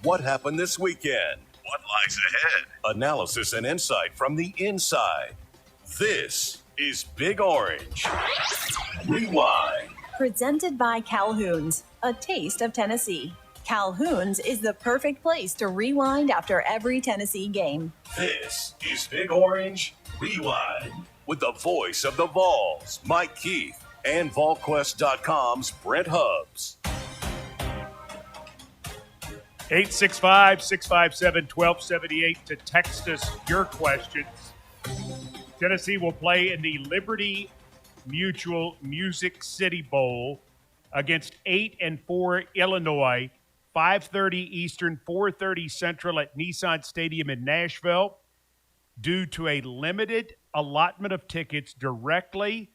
What happened this weekend? What lies ahead? Analysis and insight from the inside. This is Big Orange. Rewind. Presented by Calhoun's, a taste of Tennessee. Calhoun's is the perfect place to rewind after every Tennessee game. This is Big Orange Rewind. With the voice of the Vols, Mike Keith, and VolQuest.com's Brent Hubbs. 865-657-1278 to text us your questions. Tennessee will play in the Liberty Mutual Music City Bowl against 8-4 Illinois, 5:30 Eastern, 4:30 Central at Nissan Stadium in Nashville. Due to a limited allotment of tickets directly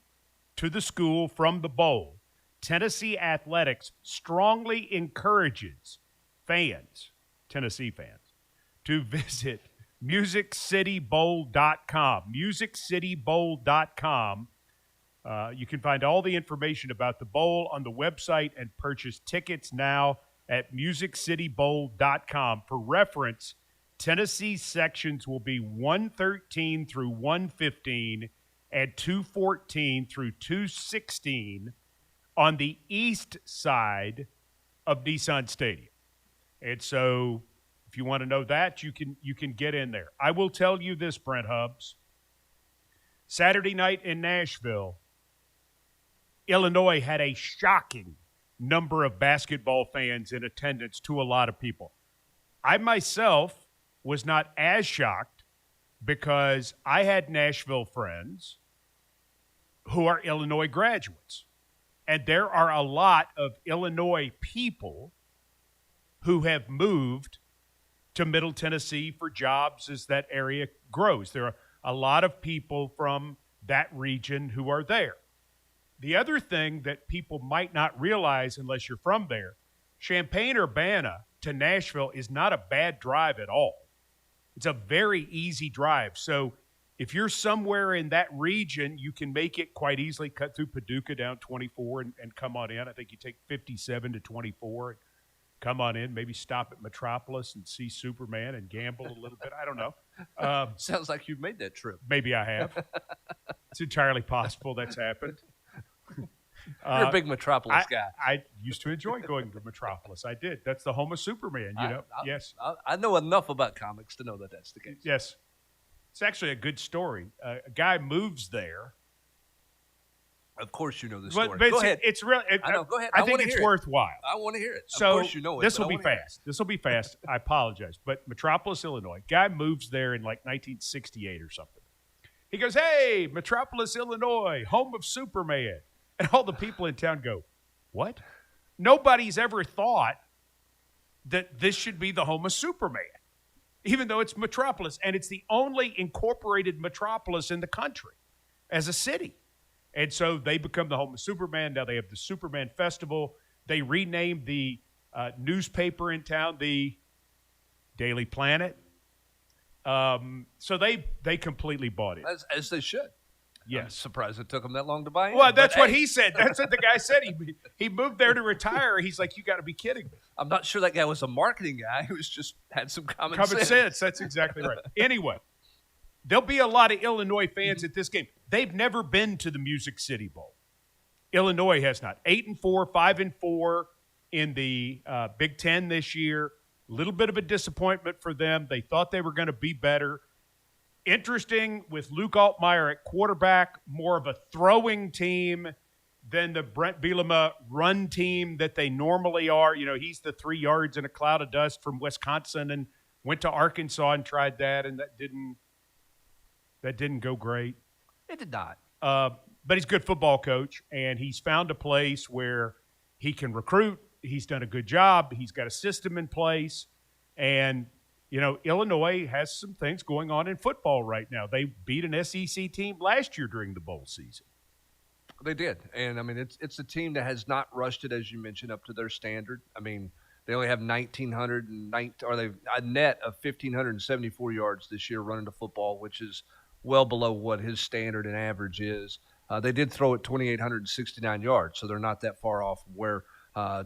to the school from the bowl, Tennessee Athletics strongly encourages Tennessee fans, to visit MusicCityBowl.com. MusicCityBowl.com. You can find all the information about the bowl on the website and purchase tickets now at MusicCityBowl.com. For reference, Tennessee sections will be 113 through 115 and 214 through 216 on the east side of Nissan Stadium. And so if you want to know that, you can get in there. I will tell you this, Brent Hubbs. Saturday night in Nashville, Illinois had a shocking number of basketball fans in attendance to a lot of people. I myself was not as shocked because I had Nashville friends who are Illinois graduates. And there are a lot of Illinois people who have moved to Middle Tennessee for jobs as that area grows. There are a lot of people from that region who are there. The other thing that people might not realize unless you're from there, Champaign-Urbana to Nashville is not a bad drive at all. It's a very easy drive. So if you're somewhere in that region, you can make it quite easily, cut through Paducah down 24 and come on in. I think you take 57 to 24 and come on in, maybe stop at Metropolis and see Superman and gamble a little bit. I don't know. Sounds like you've made that trip. Maybe I have. It's entirely possible that's happened. You're a big Metropolis guy. I used to enjoy going to Metropolis. I did. That's the home of Superman, you know. Yes. I know enough about comics to know that that's the case. Yes. It's actually a good story. A guy moves there. Of course you know the story. But go ahead. It's really. I know. Go ahead. I think it's worthwhile. I want to hear it. So of course you know it. This will be fast. This will be fast. I apologize. But Metropolis, Illinois. Guy moves there in like 1968 or something. He goes, hey, Metropolis, Illinois, home of Superman. And all the people in town go, what? Nobody's ever thought that this should be the home of Superman, even though it's Metropolis. And it's the only incorporated metropolis in the country as a city. And so they become the home of Superman. Now they have the Superman Festival. They renamed the newspaper in town the Daily Planet. So they completely bought it. As they should. Yes. I'm surprised it took him that long to buy in. Well, that's what he said. That's what the guy said. He moved there to retire. He's like, you got to be kidding me. I'm not sure that guy was a marketing guy. He was just had some common sense. That's exactly right. Anyway, there'll be a lot of Illinois fans at this game. They've never been to the Music City Bowl. Illinois has not. 8-4, 5-4 in the Big Ten this year. A little bit of a disappointment for them. They thought they were going to be better. Interesting with Luke Altmaier at quarterback, more of a throwing team than the Brent Bielema run team that they normally are. You know, he's the 3 yards in a cloud of dust from Wisconsin and went to Arkansas and tried that, and that didn't go great. It did not. But he's a good football coach, and he's found a place where he can recruit. He's done a good job. He's got a system in place, and you know, Illinois has some things going on in football right now. They beat an SEC team last year during the bowl season. They did. And, I mean, it's a team that has not rushed it, as you mentioned, up to their standard. I mean, they only have a net of 1,574 yards this year running the football, which is well below what his standard and average is. They did throw it 2,869 yards, so they're not that far off where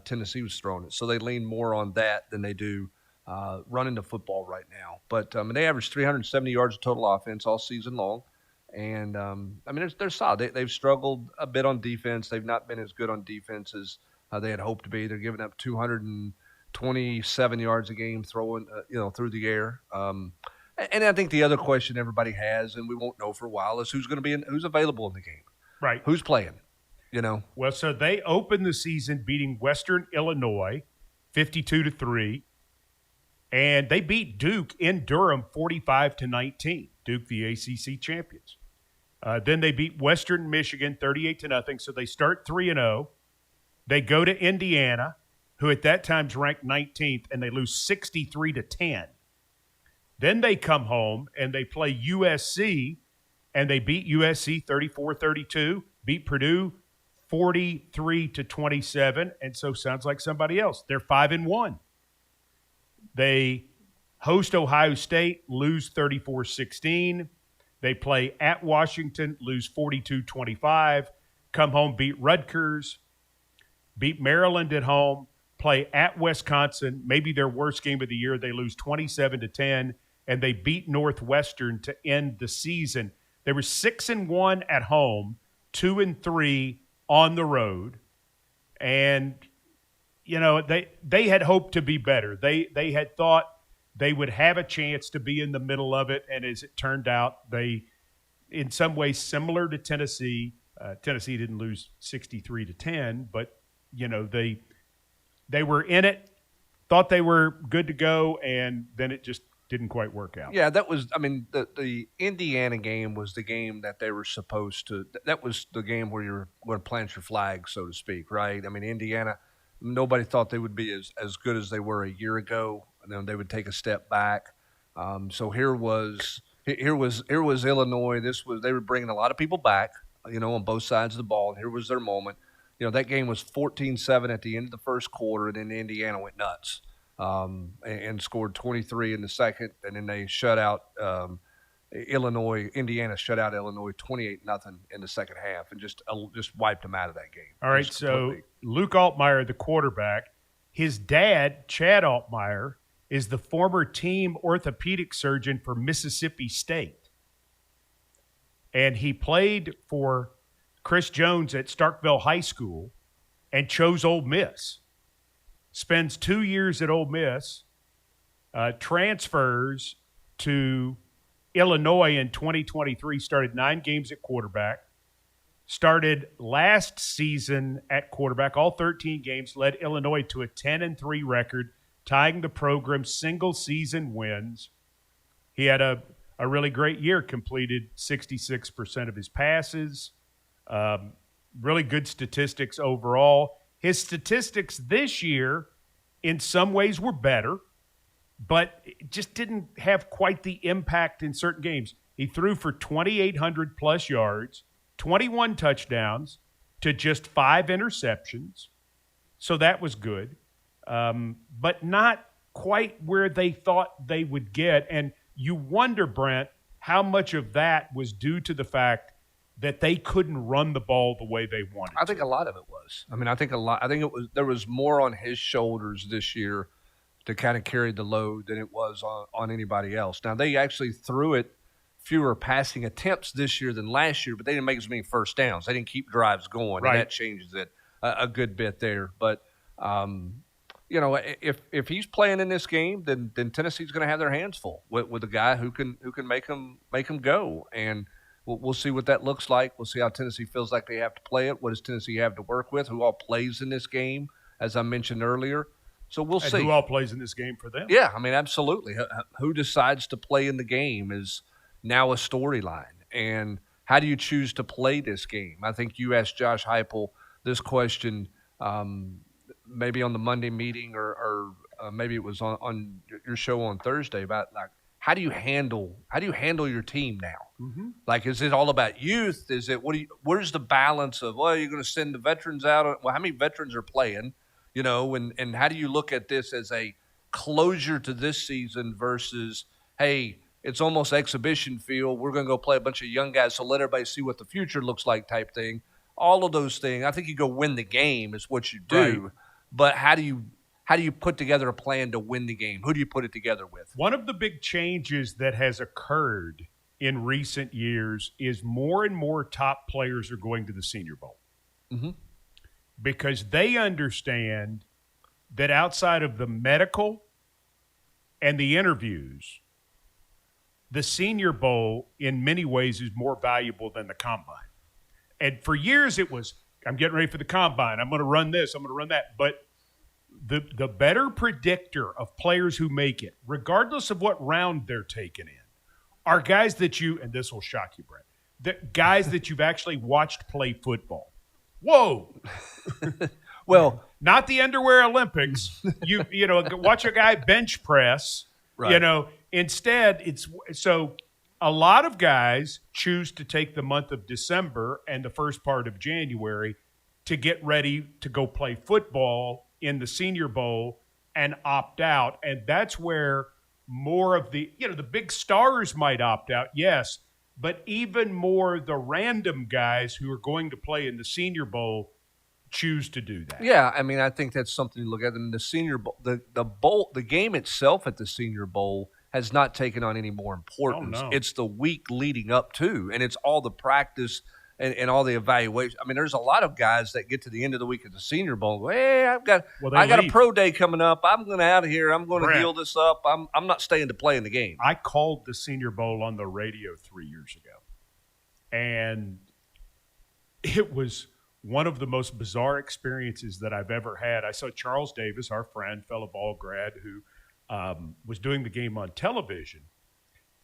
Tennessee was throwing it. So they lean more on that than they do running the football right now. But they average 370 yards of total offense all season long. And, they're solid. They've struggled a bit on defense. They've not been as good on defense as they had hoped to be. They're giving up 227 yards a game throwing, through the air. And I think the other question everybody has, and we won't know for a while, is who's available in the game. Right. Who's playing, Well, so they opened the season beating Western Illinois 52-3, and they beat Duke in Durham 45-19. Duke, the ACC champions. Then they beat Western Michigan 38-0. So they start 3-0. They go to Indiana, who at that time's ranked 19th, and they lose 63-10. Then they come home and they play USC, and they beat USC 34-32, beat Purdue 43-27, and so sounds like somebody else. They're 5-1. They host Ohio State, lose 34-16. They play at Washington, lose 42-25. Come home, beat Rutgers, beat Maryland at home, play at Wisconsin, maybe their worst game of the year. They lose 27-10, and they beat Northwestern to end the season. They were 6-1 at home, 2-3 on the road, and they had hoped to be better. They had thought they would have a chance to be in the middle of it, and as it turned out, they, in some ways, similar to Tennessee. Tennessee didn't lose 63-10, but they were in it, thought they were good to go, and then it just didn't quite work out. Yeah, that was. The Indiana game was the game that they were supposed to. That was the game where you're going to plant your flag, so to speak, right? Indiana. Nobody thought they would be as good as they were a year ago, and then they would take a step back. So here was Illinois. They were bringing a lot of people back, on both sides of the ball, and here was their moment. That game was 14-7 at the end of the first quarter, and then Indiana went nuts and scored 23 in the second, and then they shut out Indiana shut out Illinois 28-0 in the second half, and just wiped them out of that game. All right, so Luke Altmaier, the quarterback, his dad, Chad Altmaier, is the former team orthopedic surgeon for Mississippi State. And he played for Chris Jones at Starkville High School and chose Ole Miss. Spends 2 years at Ole Miss, transfers to Illinois in 2023, started 9 games at quarterback, started last season at quarterback, all 13 games, led Illinois to a 10-3 record, tying the program's single-season wins. He had a really great year, completed 66% of his passes, really good statistics overall. His statistics this year, in some ways, were better, but it just didn't have quite the impact in certain games. He threw for 2,800-plus yards, 21 touchdowns to just 5 interceptions, so that was good, but not quite where they thought they would get. And you wonder, Brent, how much of that was due to the fact that they couldn't run the ball the way they wanted. I think a lot of it was. I think it was. There was more on his shoulders this year to kind of carry the load than it was on anybody else. Now, they actually threw it fewer passing attempts this year than last year, but they didn't make as many first downs. They didn't keep drives going, right. And that changes it a good bit there. But, if he's playing in this game, then Tennessee's going to have their hands full with a guy who can make them go. And we'll see what that looks like. We'll see how Tennessee feels like they have to play it. What does Tennessee have to work with? Who all plays in this game, as I mentioned earlier. So we'll see. Who all plays in this game for them? Yeah, absolutely. Who decides to play in the game is now a storyline. And how do you choose to play this game? I think you asked Josh Heupel this question maybe on the Monday meeting or maybe it was on your show on Thursday about how do you handle your team now? Mm-hmm. Is it all about youth? Is it where's the balance of you're going to send the veterans out? Well, how many veterans are playing? And how do you look at this as a closure to this season versus, hey, it's almost exhibition field. We're going to go play a bunch of young guys, so let everybody see what the future looks like type thing. All of those things. I think you go win the game is what you do. Right. But how do how do you put together a plan to win the game? Who do you put it together with? One of the big changes that has occurred in recent years is more and more top players are going to the Senior Bowl. Mm-hmm. Because they understand that outside of the medical and the interviews, the Senior Bowl in many ways is more valuable than the Combine. And for years it was, I'm getting ready for the Combine. I'm going to run this. I'm going to run that. But the better predictor of players who make it, regardless of what round they're taken in, are guys that you, and this will shock you, Brent, the guys that you've actually watched play football. Whoa. Well, not the underwear Olympics. You know, watch a guy bench press. Right. You know, instead it's so a lot of guys choose to take the month of December and the first part of January to get ready to go play football in the Senior Bowl and opt out. And that's where more of the, you know, the big stars might opt out, yes, but even more the random guys who are going to play in the Senior Bowl choose to do that. yeah, I mean, I think that's something to look at. And the Senior Bowl, the game itself at the Senior Bowl has not taken on any more importance. Oh, no. It's the week leading up to, and it's all the practice and all the evaluation. I mean, there's a lot of guys that get to the end of the week at the Senior Bowl and go, hey, I got a leave. pro day coming up. I'm going to out of here. I'm going to Brent. heal this up. I'm not staying to play in the game. I called the Senior Bowl on the radio 3 years ago, and it was one of the most bizarre experiences that I've ever had. I saw Charles Davis, our friend, fellow ball grad, who was doing the game on television,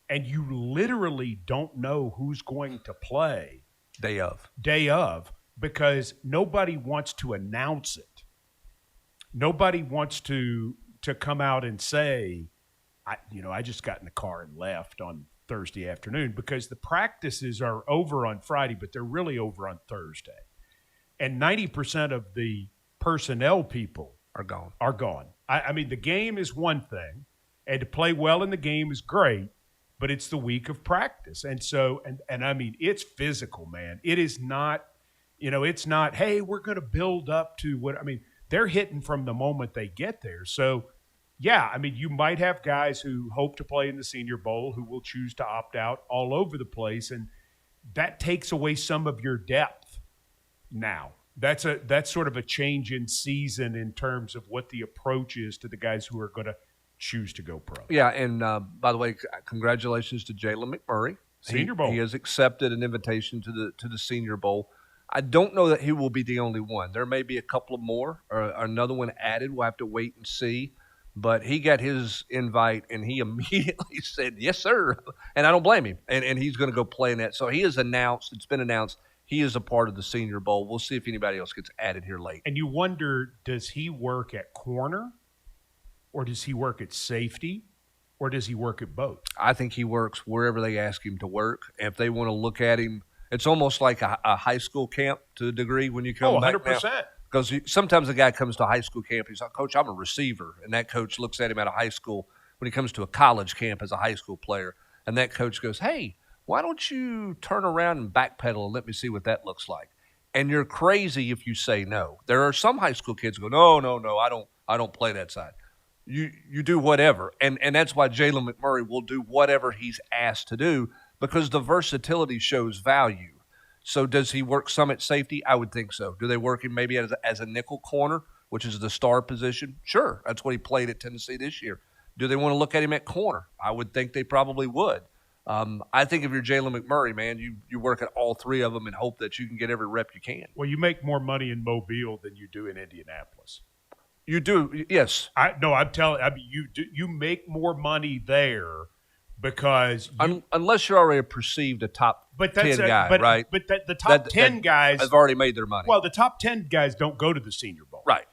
and you literally don't know who's going to play Day of, because nobody wants to announce it. Nobody wants to come out and say, I just got in the car and left on Thursday afternoon, because the practices are over on Friday, but they're really over on Thursday. And 90% of the personnel people are gone. I mean, the game is one thing, and to play well in the game is great, but it's the week of practice. And so, and I mean, it's physical, man. It is not, it's not, hey, we're going to build up to what, I mean, they're hitting from the moment they get there. So, yeah, I mean, you might have guys who hope to play in the Senior Bowl who will choose to opt out all over the place, and that takes away some of your depth now. That's sort of a change in season in terms of what the approach is to the guys who are going to choose to go pro. Yeah, and by the way, congratulations to Jalen McMurray. Senior Bowl. He has accepted an invitation to the Senior Bowl. I don't know that he will be the only one. There may be a couple of more or another one added. We'll have to wait and see. But he got his invite, and he immediately said, yes, sir. And I don't blame him. And he's going to go play in that. So he has announced, it's been announced, he is a part of the Senior Bowl. We'll see if anybody else gets added here late. And you wonder, does he work at corner, or does he work at safety, or does he work at both? I think he works wherever they ask him to work. If they want to look at him, it's almost like a high school camp to a degree when you come back 100%. now. Because sometimes a guy comes to a high school camp, he's like, Coach, I'm a receiver. And that coach looks at him at a high school when he comes to a college camp as a high school player. And that coach goes, hey, why don't you turn around and backpedal and let me see what that looks like? And you're crazy if you say no. There are some high school kids who go, no, I don't play that side. You do whatever. And that's why Jalen McMurray will do whatever he's asked to do, because the versatility shows value. So does he work some at safety? I would think so. Do they work him maybe as a nickel corner, which is the star position? Sure. That's what he played at Tennessee this year. Do they want to look at him at corner? I would think they probably would. I think if you're Jalen McMurray, man, you work at all three of them and hope that you can get every rep you can. Well, you make more money in Mobile than you do in Indianapolis. You do, yes. You make more money there because unless you're already perceived a top 10 guy, right? But the top 10 guys have already made their money. Well, the top 10 guys don't go to the Senior Bowl, right?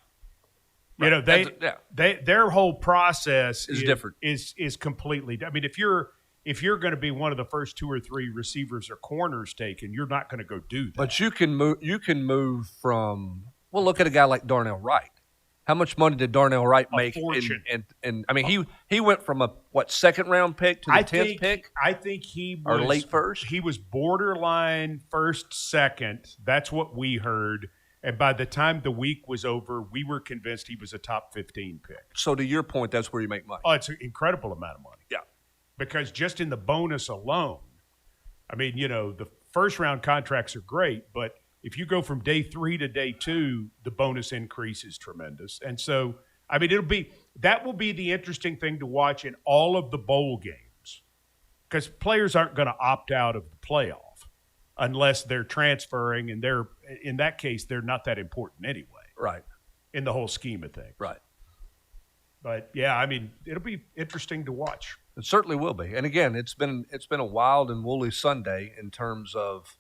You know, their whole process is different. Is completely. I mean, if you're going to be one of the first 2 or 3 receivers or corners taken, you're not going to go do that. But you can move. You can move from. Well, look at a guy like Darnell Wright. How much money did Darnell Wright make? And I mean, he went from a second round pick to the 10th pick. I think he was late first. He was borderline first, second. That's what we heard. And by the time the week was over, we were convinced he was a top 15 pick. So to your point, that's where you make money. Oh, it's an incredible amount of money. Yeah. Because just in the bonus alone, I mean, the first round contracts are great, but if you go from day 3 to day 2, the bonus increase is tremendous. And so, I mean, that will be the interesting thing to watch in all of the bowl games, because players aren't going to opt out of the playoff unless they're transferring, and in that case, they're not that important anyway. Right. In the whole scheme of things. Right. But yeah, I mean, it'll be interesting to watch. It certainly will be. And again, it's been a wild and woolly Sunday in terms of,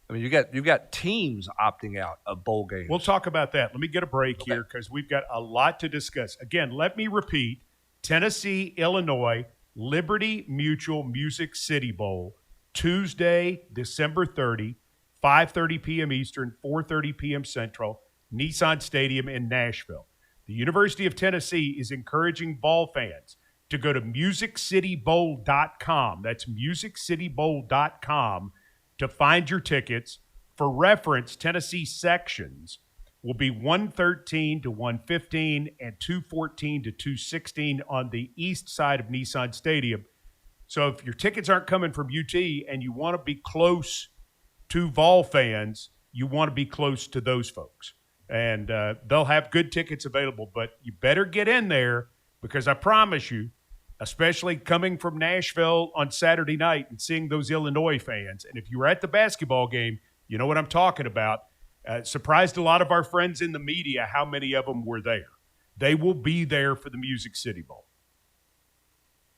I mean, you've got teams opting out of bowl games. We'll talk about that. Let me get a break here because we've got a lot to discuss. Again, let me repeat: Tennessee, Illinois, Liberty Mutual Music City Bowl, Tuesday, December 30, 5:30 p.m. Eastern, 4:30 p.m. Central, Nissan Stadium in Nashville. The University of Tennessee is encouraging ball fans to go to musiccitybowl.com. That's musiccitybowl.com to find your tickets. For reference, Tennessee sections will be 113 to 115 and 214 to 216 on the east side of Nissan Stadium. So if your tickets aren't coming from UT and you want to be close to Vol fans, you want to be close to those folks. And they'll have good tickets available, but you better get in there, because I promise you, especially coming from Nashville on Saturday night and seeing those Illinois fans, and if you were at the basketball game, you know what I'm talking about. Surprised a lot of our friends in the media how many of them were there. They will be there for the Music City Bowl.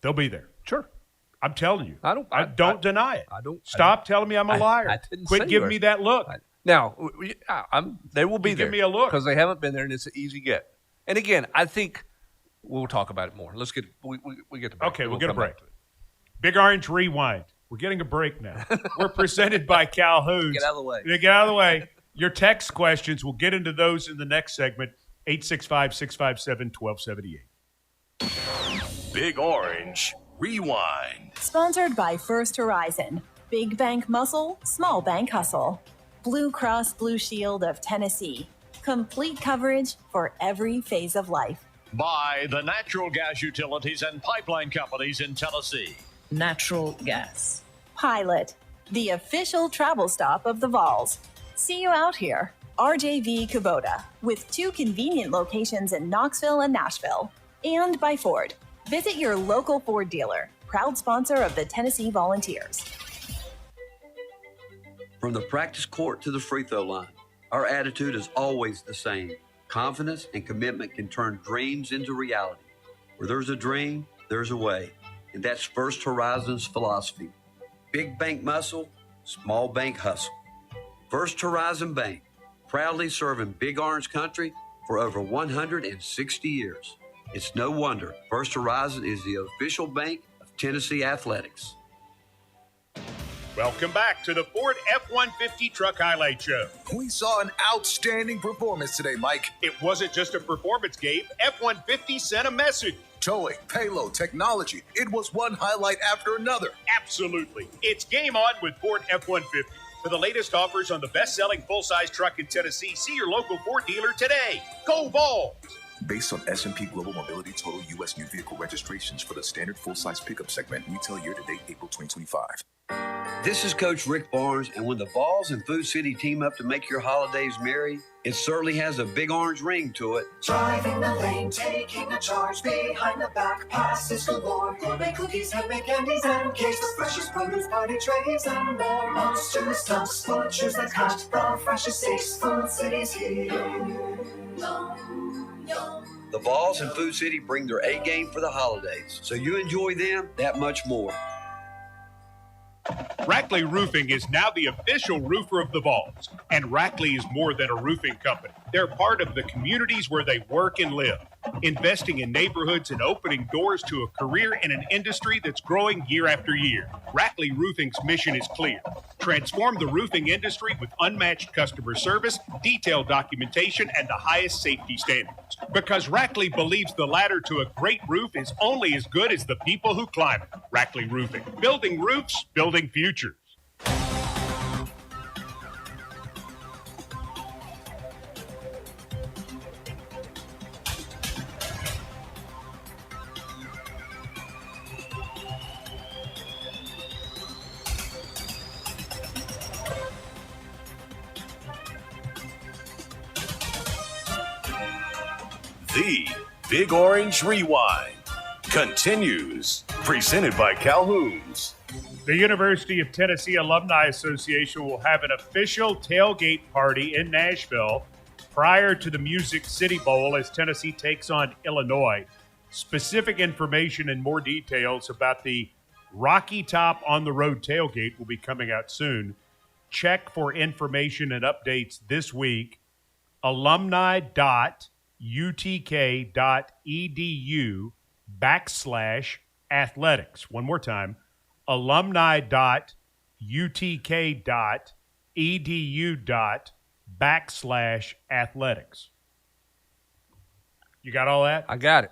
They'll be there. Sure. I'm telling you. I don't deny it. I don't. Stop telling me I'm a liar. I didn't Quit say giving me that look. Now, they will be You there. give me a look. Because they haven't been there, and it's an easy get. And again, I think we'll talk about it more. Let's get we get the break. Okay, we'll get a come break. back to it. Big Orange Rewind. We're getting a break now. We're presented by Calhoun's. Get out of the way. Get out of the way. Your text questions, we'll get into those in the next segment. 865-657-1278. Big Orange Rewind. Sponsored by First Horizon. Big bank muscle, small bank hustle. Blue Cross Blue Shield of Tennessee. Complete coverage for every phase of life. By the natural gas utilities and pipeline companies in Tennessee. Natural gas. Pilot, the official travel stop of the Vols. See you out here. RJV Kubota, with 2 convenient locations in Knoxville and Nashville. And by Ford. Visit your local Ford dealer, proud sponsor of the Tennessee Volunteers. From the practice court to the free throw line, our attitude is always the same. Confidence and commitment can turn dreams into reality. Where there's a dream, there's a way. And that's First Horizon's philosophy. Big bank muscle, small bank hustle. First Horizon Bank, proudly serving Big Orange Country for over 160 years. It's no wonder First Horizon is the official bank of Tennessee Athletics. Welcome back to the Ford F-150 Truck Highlight Show. We saw an outstanding performance today, Mike. It wasn't just a performance, Gabe. F-150 sent a message. Towing, payload, technology. It was one highlight after another. Absolutely. It's game on with Ford F-150. For the latest offers on the best-selling full-size truck in Tennessee, see your local Ford dealer today. Go Vols! Based on S&P Global Mobility total U.S. new vehicle registrations for the standard full-size pickup segment, retail year-to-date April 2025. This is Coach Rick Barnes, and when the Vols and Food City team up to make your holidays merry, it certainly has a big orange ring to it. Driving the lane, taking a charge, behind the back, passes galore. Gourmet cookies, handmade candies, and cakes, the freshest produce, party trays, and more. Monster stumps, butchers that cut the freshest steaks. Food City's here. Yum, yum. The Vols and Food City bring their A game for the holidays, so you enjoy them that much more. Rackley Roofing is now the official roofer of the Vols, and Rackley is more than a roofing company. They're part of the communities where they work and live, investing in neighborhoods and opening doors to a career in an industry that's growing year after year. Rackley Roofing's mission is clear: transform the roofing industry with unmatched customer service, detailed documentation, and the highest safety standards. Because Rackley believes the ladder to a great roof is only as good as the people who climb it. Rackley Roofing, building roofs, building futures. The Big Orange Rewind continues. Presented by Calhoun's. The University of Tennessee Alumni Association will have an official tailgate party in Nashville prior to the Music City Bowl as Tennessee takes on Illinois. Specific information and more details about the Rocky Top on the Road tailgate will be coming out soon. Check for information and updates this week. alumni.utk.edu/athletics. One more time. alumni.utk.edu/athletics. You got all that? I got it.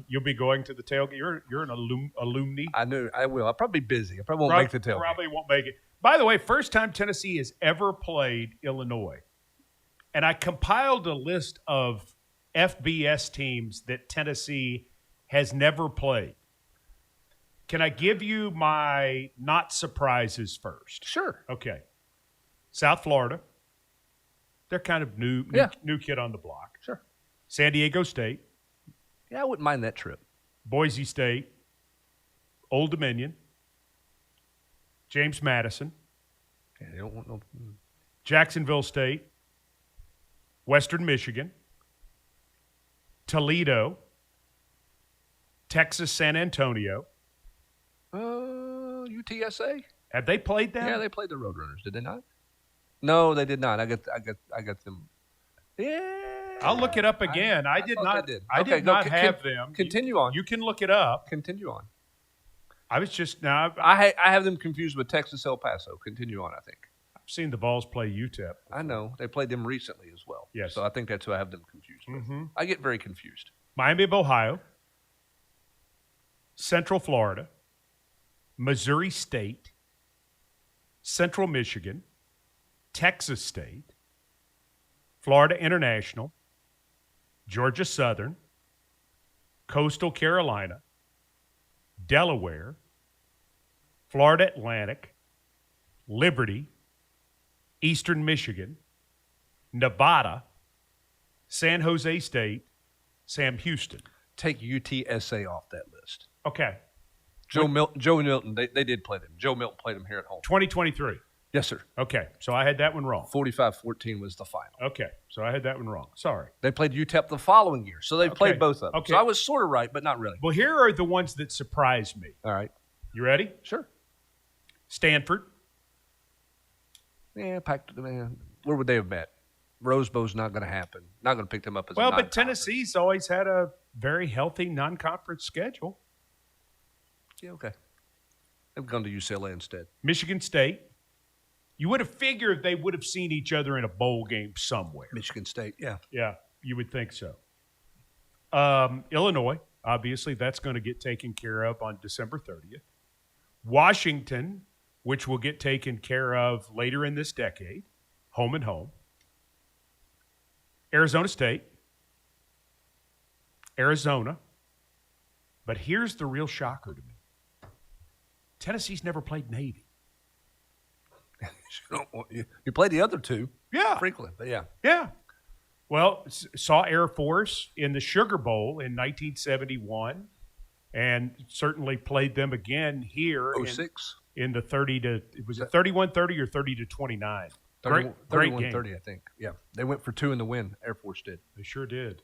You'll be going to the tailgate. You're an alumni. I knew I will. I'll probably be busy. I probably won't make the tailgate. Probably won't make it. By the way, first time Tennessee has ever played Illinois. And I compiled a list of FBS teams that Tennessee has never played. Can I give you my not surprises first? Sure. Okay. South Florida. They're kind of new kid on the block. Sure. San Diego State. Yeah, I wouldn't mind that trip. Boise State. Old Dominion. James Madison. Yeah, they don't want no. Jacksonville State. Western Michigan. Toledo. Texas San Antonio. UTSA. Have they played them? Yeah, they played the Roadrunners. Did they not? No, they did not. I got them. Yeah. I'll look it up again. I did not. They did. I did not have them. Continue on. You can look it up. Continue on. I was just now. I have them confused with Texas El Paso. Continue on. I think I've seen the Vols play UTEP. I know they played them recently as well. Yes. So I think that's who I have them confused with. Mm-hmm. I get very confused. Miami of Ohio. Central Florida. Missouri State. Central Michigan. Texas State. Florida International. Georgia Southern. Coastal Carolina. Delaware. Florida Atlantic. Liberty. Eastern Michigan. Nevada. San Jose State. Sam Houston. Take UTSA off that list. Okay. Joe Milton, they did play them. Joe Milton played them here at home. 2023. Yes, sir. Okay. So I had that one wrong. 45-14 was the final. Okay. So I had that one wrong. Sorry. They played UTEP the following year, so they've played both of them. Okay. So I was sort of right, but not really. Well, here are the ones that surprised me. All right. You ready? Sure. Stanford. Yeah, man. Where would they have met? Rose Bowl's not going to happen. Not going to pick them up as a Well, but non-conference. Tennessee's always had a very healthy non-conference schedule. Yeah, okay. They've gone to UCLA instead. Michigan State. You would have figured they would have seen each other in a bowl game somewhere. Michigan State, yeah. Yeah, you would think so. Illinois, obviously, that's going to get taken care of on December 30th. Washington, which will get taken care of later in this decade, home and home. Arizona State. Arizona. But here's the real shocker to me. Tennessee's never played Navy. You played the other two. Yeah. Frequently, but yeah. Yeah. Well, saw Air Force in the Sugar Bowl in 1971 and certainly played them again here 06. in the 30 to – was it 31-30 or 30 to 29? Great game. 30, I think. Yeah. They went for two in the win. Air Force did. They sure did.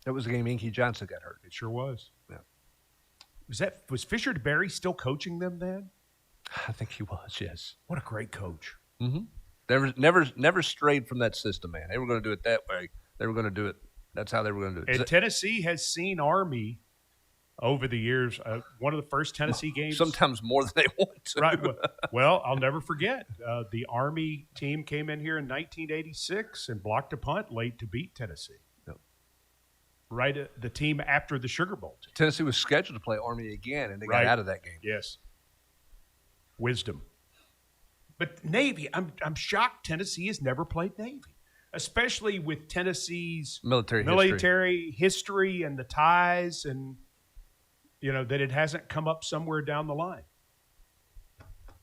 That was the game Inky Johnson got hurt. It sure was. Yeah. Was Fisher DeBerry still coaching them then? I think he was, yes. What a great coach. Mm-hmm. Never strayed from that system, man. They were going to do it that way. They were going to do it. That's how they were going to do it. And Tennessee has seen Army over the years. One of the first Tennessee games. Sometimes more than they want to. Right. Well, I'll never forget. The Army team came in here in 1986 and blocked a punt late to beat Tennessee. Yep. Right, the team after the Sugar Bowl team. Tennessee was scheduled to play Army again, and they got out of that game. Yes. Wisdom. But Navy, I'm shocked Tennessee has never played Navy, especially with Tennessee's military history and the ties and, that it hasn't come up somewhere down the line.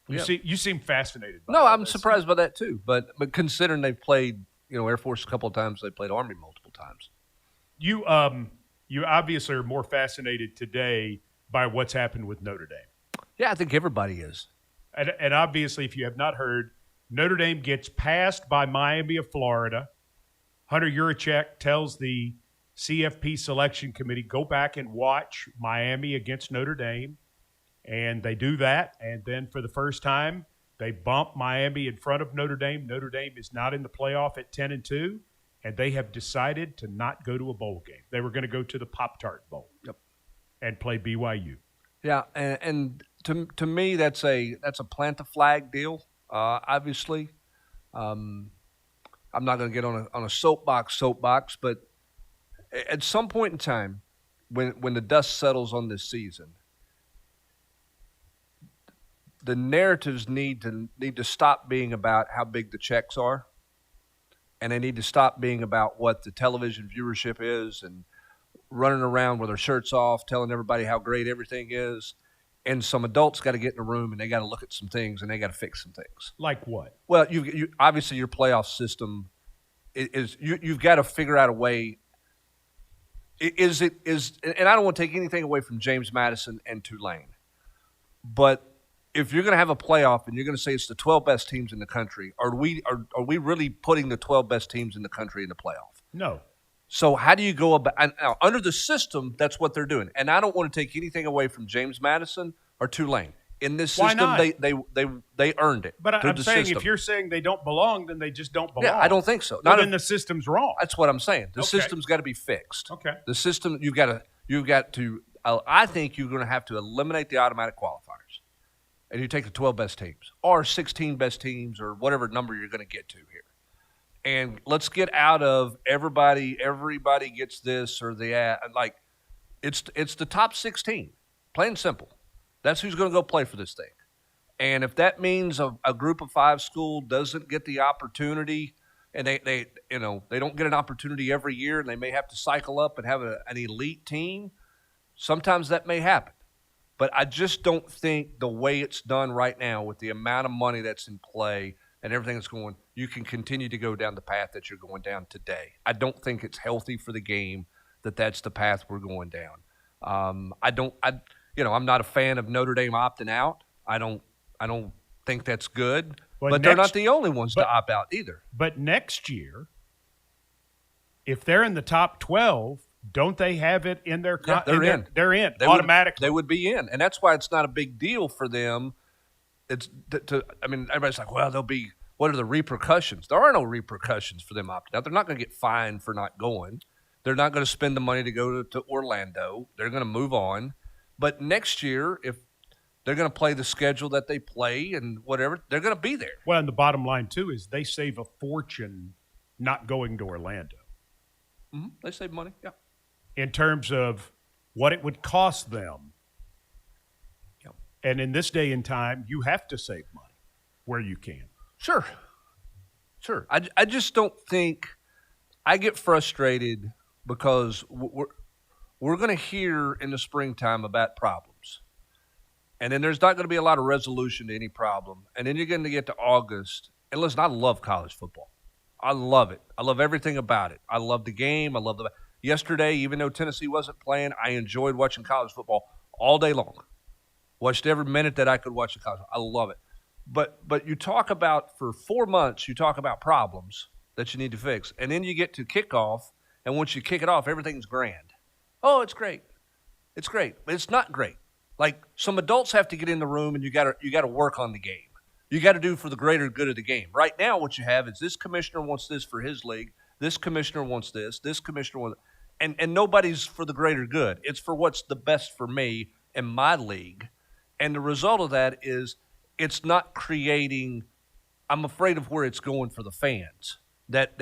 You seem fascinated by No, all I'm this. surprised by that too. But considering they've played, Air Force a couple of times, they played Army multiple times. You obviously are more fascinated today by what's happened with Notre Dame. Yeah, I think everybody is. And obviously, if you have not heard, Notre Dame gets passed by Miami of Florida. Hunter Yurachek tells the CFP selection committee, go back and watch Miami against Notre Dame. And they do that. And then for the first time, they bump Miami in front of Notre Dame. Notre Dame is not in the playoff at 10-2. And they have decided to not go to a bowl game. They were going to go to the Pop-Tart Bowl and play BYU. Yeah, and to me, that's a plant the flag deal. Obviously, I'm not going to get on a soapbox, but at some point in time, when the dust settles on this season, the narratives need to stop being about how big the checks are. And they need to stop being about what the television viewership is and running around with their shirts off, telling everybody how great everything is. And some adults got to get in a room and they got to look at some things and they got to fix some things. Like what? Well, you obviously your playoff system is you've got to figure out a way. And I don't want to take anything away from James Madison and Tulane, but if you're going to have a playoff and you're going to say it's the 12 best teams in the country, are we really putting the 12 best teams in the country in the playoff? No. So how do you go about now, under the system, that's what they're doing. And I don't want to take anything away from James Madison or Tulane. In this system, they earned it. But I'm saying system. If you're saying they don't belong, then they just don't belong. Yeah, I don't think so. Well, then the system's wrong. That's what I'm saying. The Okay. system's got to be fixed. Okay. The system, you've got to I think you're going to have to eliminate the automatic qualifiers. And you take the 12 best teams or 16 best teams or whatever number you're going to get to here. And let's get out of everybody gets this or that. Like, it's the top 16, plain and simple. That's who's going to go play for this thing. And if that means a group of 5 school doesn't get the opportunity and they don't get an opportunity every year and they may have to cycle up and have an elite team, sometimes that may happen. But I just don't think the way it's done right now with the amount of money that's in play and everything that's going, you can continue to go down the path that you're going down today. I don't think it's healthy for the game that's the path we're going down. I'm not a fan of Notre Dame opting out. I don't think that's good. But they're not the only ones to opt out either. But next year, if they're in the top 12, don't they have it in their they're in. They're in automatically. They would be in. And that's why it's not a big deal for them. Everybody's like, well, what are the repercussions? There are no repercussions for them opting out. They're not going to get fined for not going. They're not going to spend the money to go to Orlando. They're going to move on. But next year, if they're going to play the schedule that they play and whatever, they're going to be there. Well, and the bottom line, too, is they save a fortune not going to Orlando. Mm-hmm. They save money, yeah. In terms of what it would cost them. Yep. And in this day and time, you have to save money where you can. Sure. I just don't think – I get frustrated because we're going to hear in the springtime about problems. And then there's not going to be a lot of resolution to any problem. And then you're going to get to August. And listen, I love college football. I love it. I love everything about it. I love the game. I love the – yesterday, even though Tennessee wasn't playing, I enjoyed watching college football all day long. Watched every minute that I could watch the college. I love it. But you talk about, for 4 months, you talk about problems that you need to fix. And then you get to kickoff, and once you kick it off, everything's grand. Oh, it's great. It's great. But it's not great. Like, some adults have to get in the room, and you got to work on the game. You got to do for the greater good of the game. Right now, what you have is this commissioner wants this for his league. This commissioner wants this. This commissioner wants – and nobody's for the greater good. It's for what's the best for me and my league. And the result of that is it's not creating – I'm afraid of where it's going for the fans. That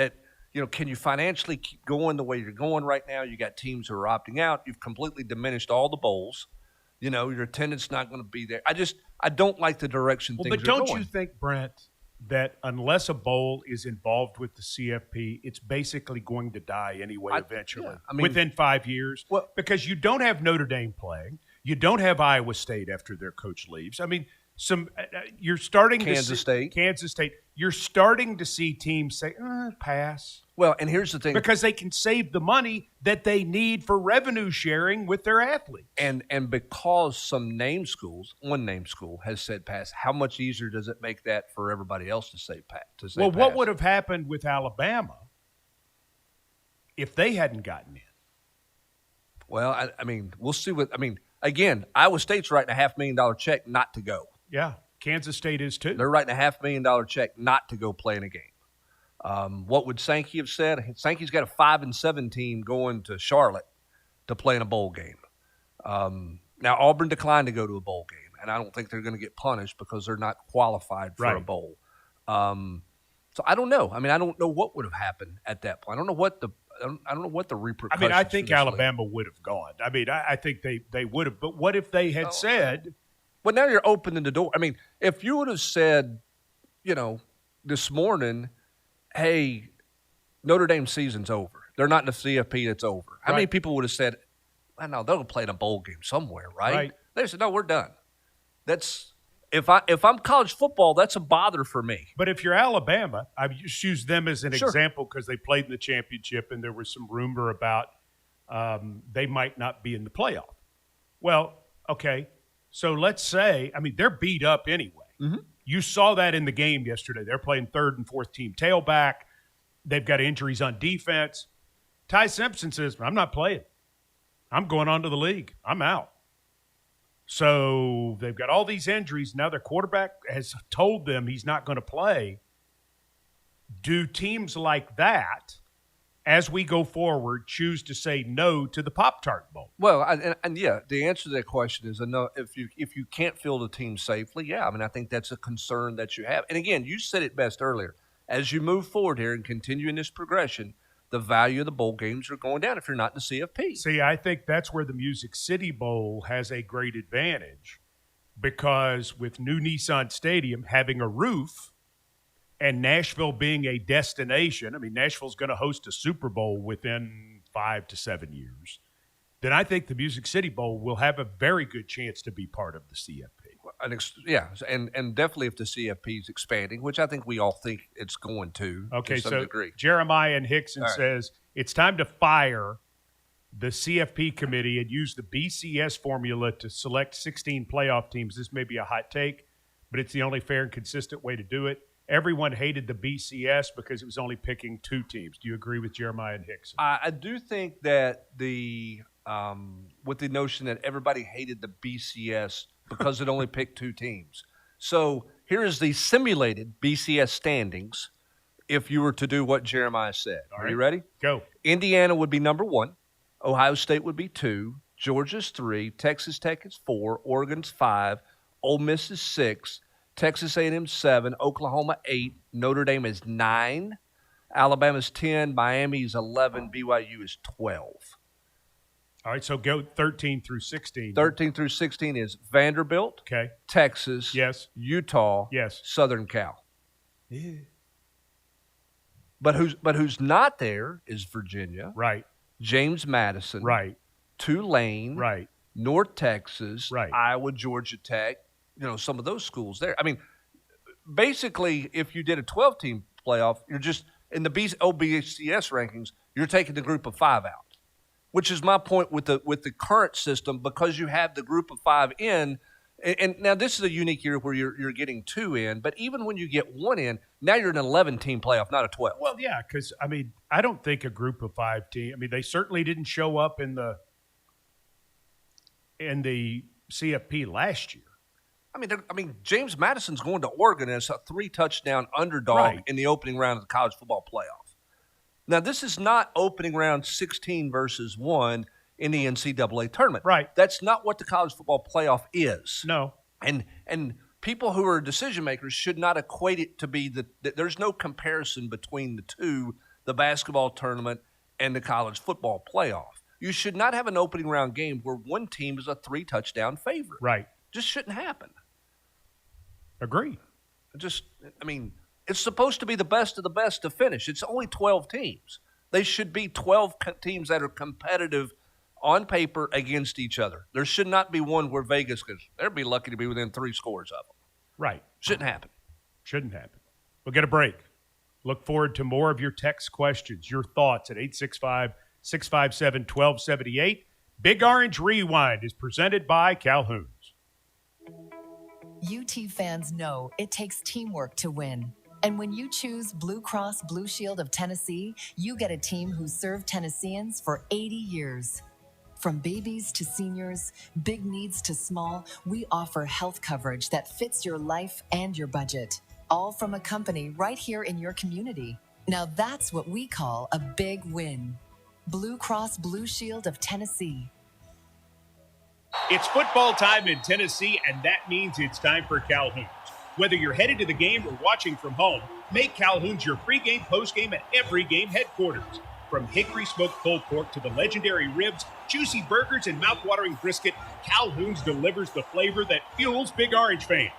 can you financially keep going the way you're going right now? You got teams who are opting out. You've completely diminished all the bowls. Your attendance not going to be there. I don't like the direction things are going. But don't you think, Brent, that unless a bowl is involved with the CFP, it's basically going to die anyway eventually, within 5 years? Well, because you don't have Notre Dame playing. You don't have Iowa State after their coach leaves. I mean, you're starting Kansas to see, State. Kansas State. You're starting to see teams say, pass. Well, and here's the thing. Because they can save the money that they need for revenue sharing with their athletes. And because one name school has said pass, how much easier does it make that for everybody else to say pass? What would have happened with Alabama if they hadn't gotten in? Well, I mean, we'll see again, Iowa State's writing a $500,000 check not to go. Yeah, Kansas State is too. They're writing a $500,000 check not to go play in a game. What would Sankey have said? Sankey's got a 5-7 team going to Charlotte to play in a bowl game. Now, Auburn declined to go to a bowl game, and I don't think they're going to get punished because they're not qualified for a bowl. So I don't know. I mean, I don't know what would have happened at that point. I don't know what the repercussions. I mean, I think Alabama would have gone. I mean, I think they would have. But what if they had said? Well, now you're opening the door. I mean, if you would have said, this morning, hey, Notre Dame season's over. They're not in the CFP. It's over. How many people would have said, I know they'll play in a bowl game somewhere, right? They said, no, we're done. That's if I'm college football, that's a bother for me. But if you're Alabama, I just use them as an example because they played in the championship and there was some rumor about they might not be in the playoff. Well, okay, so let's say, I mean, they're beat up anyway. Mm-hmm. You saw that in the game yesterday. They're playing third and fourth team tailback. They've got injuries on defense. Ty Simpson says, I'm not playing. I'm going on to the league. I'm out. So they've got all these injuries. Now their quarterback has told them he's not going to play. Do teams like that, as we go forward, choose to say no to the Pop-Tart Bowl? Well, and yeah, the answer to that question is no. If you can't field a team safely, yeah. I mean, I think that's a concern that you have. And again, you said it best earlier. As you move forward here and continue in this progression, the value of the bowl games are going down if you're not in the CFP. See, I think that's where the Music City Bowl has a great advantage because with new Nissan Stadium having a roof and Nashville being a destination, I mean, Nashville's going to host a Super Bowl within 5 to 7 years, then I think the Music City Bowl will have a very good chance to be part of the CFP. Yeah, and definitely if the CFP is expanding, which I think we all think it's going to some degree. Jeremiah and Hickson says it's time to fire the CFP committee and use the BCS formula to select 16 playoff teams. This may be a hot take, but it's the only fair and consistent way to do it. Everyone hated the BCS because it was only picking 2 teams. Do you agree with Jeremiah and Hickson? I do think that with the notion that everybody hated the BCS because it only picked 2 teams. So here is the simulated BCS standings if you were to do what Jeremiah said. Are you ready? Go. Indiana would be number 1. Ohio State would be 2. Georgia's 3. Texas Tech is 4. Oregon's 5. Ole Miss is 6. Texas A&M 7. Oklahoma 8. Notre Dame is 9. Alabama's 10. Miami is 11. BYU is 12. All right, so go 13 through 16. 13 through 16 is Vanderbilt, Texas, Utah, Southern Cal. Yeah. But who's not there is Virginia, right? James Madison, right? Tulane, right? North Texas, right? Iowa, Georgia Tech. Some of those schools there. I mean, basically, if you did a 12-team playoff, you're just in the OBCS rankings. You're taking the group of 5 out. Which is my point with the current system, because you have the group of 5 in, and now this is a unique year where you're getting 2 in, but even when you get 1 in, now you're an 11-team playoff, not a 12. Well, yeah, because I mean, I don't think a group of 5 team. I mean, they certainly didn't show up in the CFP last year. I mean, James Madison's going to Oregon as a 3-touchdown underdog in the opening round of the college football playoff. Now, this is not opening round 16 versus 1 in the NCAA tournament. Right. That's not what the college football playoff is. No. And people who are decision makers should not equate it to be there's no comparison between the two, the basketball tournament and the college football playoff. You should not have an opening round game where one team is a 3-touchdown favorite. Right. Just shouldn't happen. Agree. It's supposed to be the best of the best to finish. It's only 12 teams. They should be 12 teams that are competitive on paper against each other. There should not be one where Vegas goes, they'd be lucky to be within 3 scores of them. Right. Shouldn't happen. Shouldn't happen. We'll get a break. Look forward to more of your text questions, your thoughts at 865-657-1278. Big Orange Rewind is presented by Calhoun's. UT fans know it takes teamwork to win. And when you choose Blue Cross Blue Shield of Tennessee, you get a team who served Tennesseans for 80 years. From babies to seniors, big needs to small, we offer health coverage that fits your life and your budget. All from a company right here in your community. Now that's what we call a big win. Blue Cross Blue Shield of Tennessee. It's football time in Tennessee, and that means it's time for Calhoun's. Whether you're headed to the game or watching from home, make Calhoun's your pregame, postgame, and every game headquarters. From hickory smoked pulled pork to the legendary ribs, juicy burgers, and mouthwatering brisket, Calhoun's delivers the flavor that fuels Big Orange fans.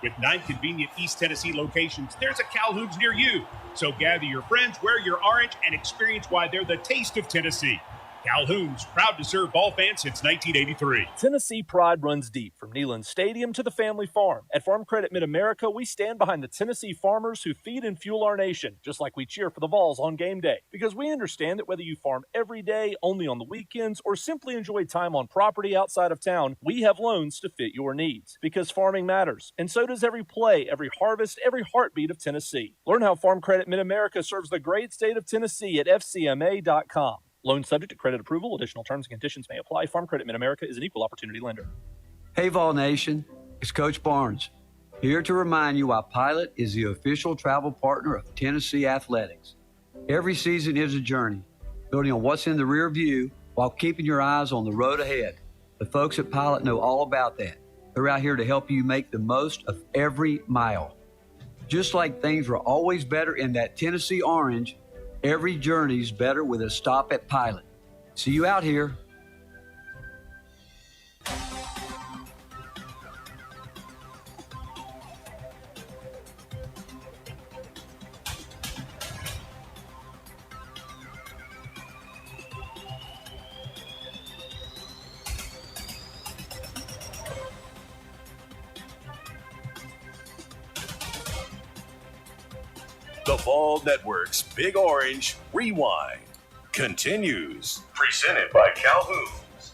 With 9 convenient East Tennessee locations, there's a Calhoun's near you. So gather your friends, wear your orange, and experience why they're the taste of Tennessee. Calhoun's, proud to serve ball fans since 1983. Tennessee pride runs deep from Neyland Stadium to the family farm. At Farm Credit Mid-America, we stand behind the Tennessee farmers who feed and fuel our nation, just like we cheer for the Vols on game day. Because we understand that whether you farm every day, only on the weekends, or simply enjoy time on property outside of town, we have loans to fit your needs. Because farming matters, and so does every play, every harvest, every heartbeat of Tennessee. Learn how Farm Credit Mid-America serves the great state of Tennessee at FCMA.com. Loan subject to credit approval. Additional terms and conditions may apply. Farm Credit Mid-America is an equal opportunity lender. Hey, Vol Nation, it's Coach Barnes, here to remind you why Pilot is the official travel partner of Tennessee Athletics. Every season is a journey, building on what's in the rear view while keeping your eyes on the road ahead. The folks at Pilot know all about that. They're out here to help you make the most of every mile. Just like things were always better in that Tennessee orange, every journey's better with a stop at Pilot. See you out here. The Vol Network's Big Orange Rewind continues. Presented by Calhoun's.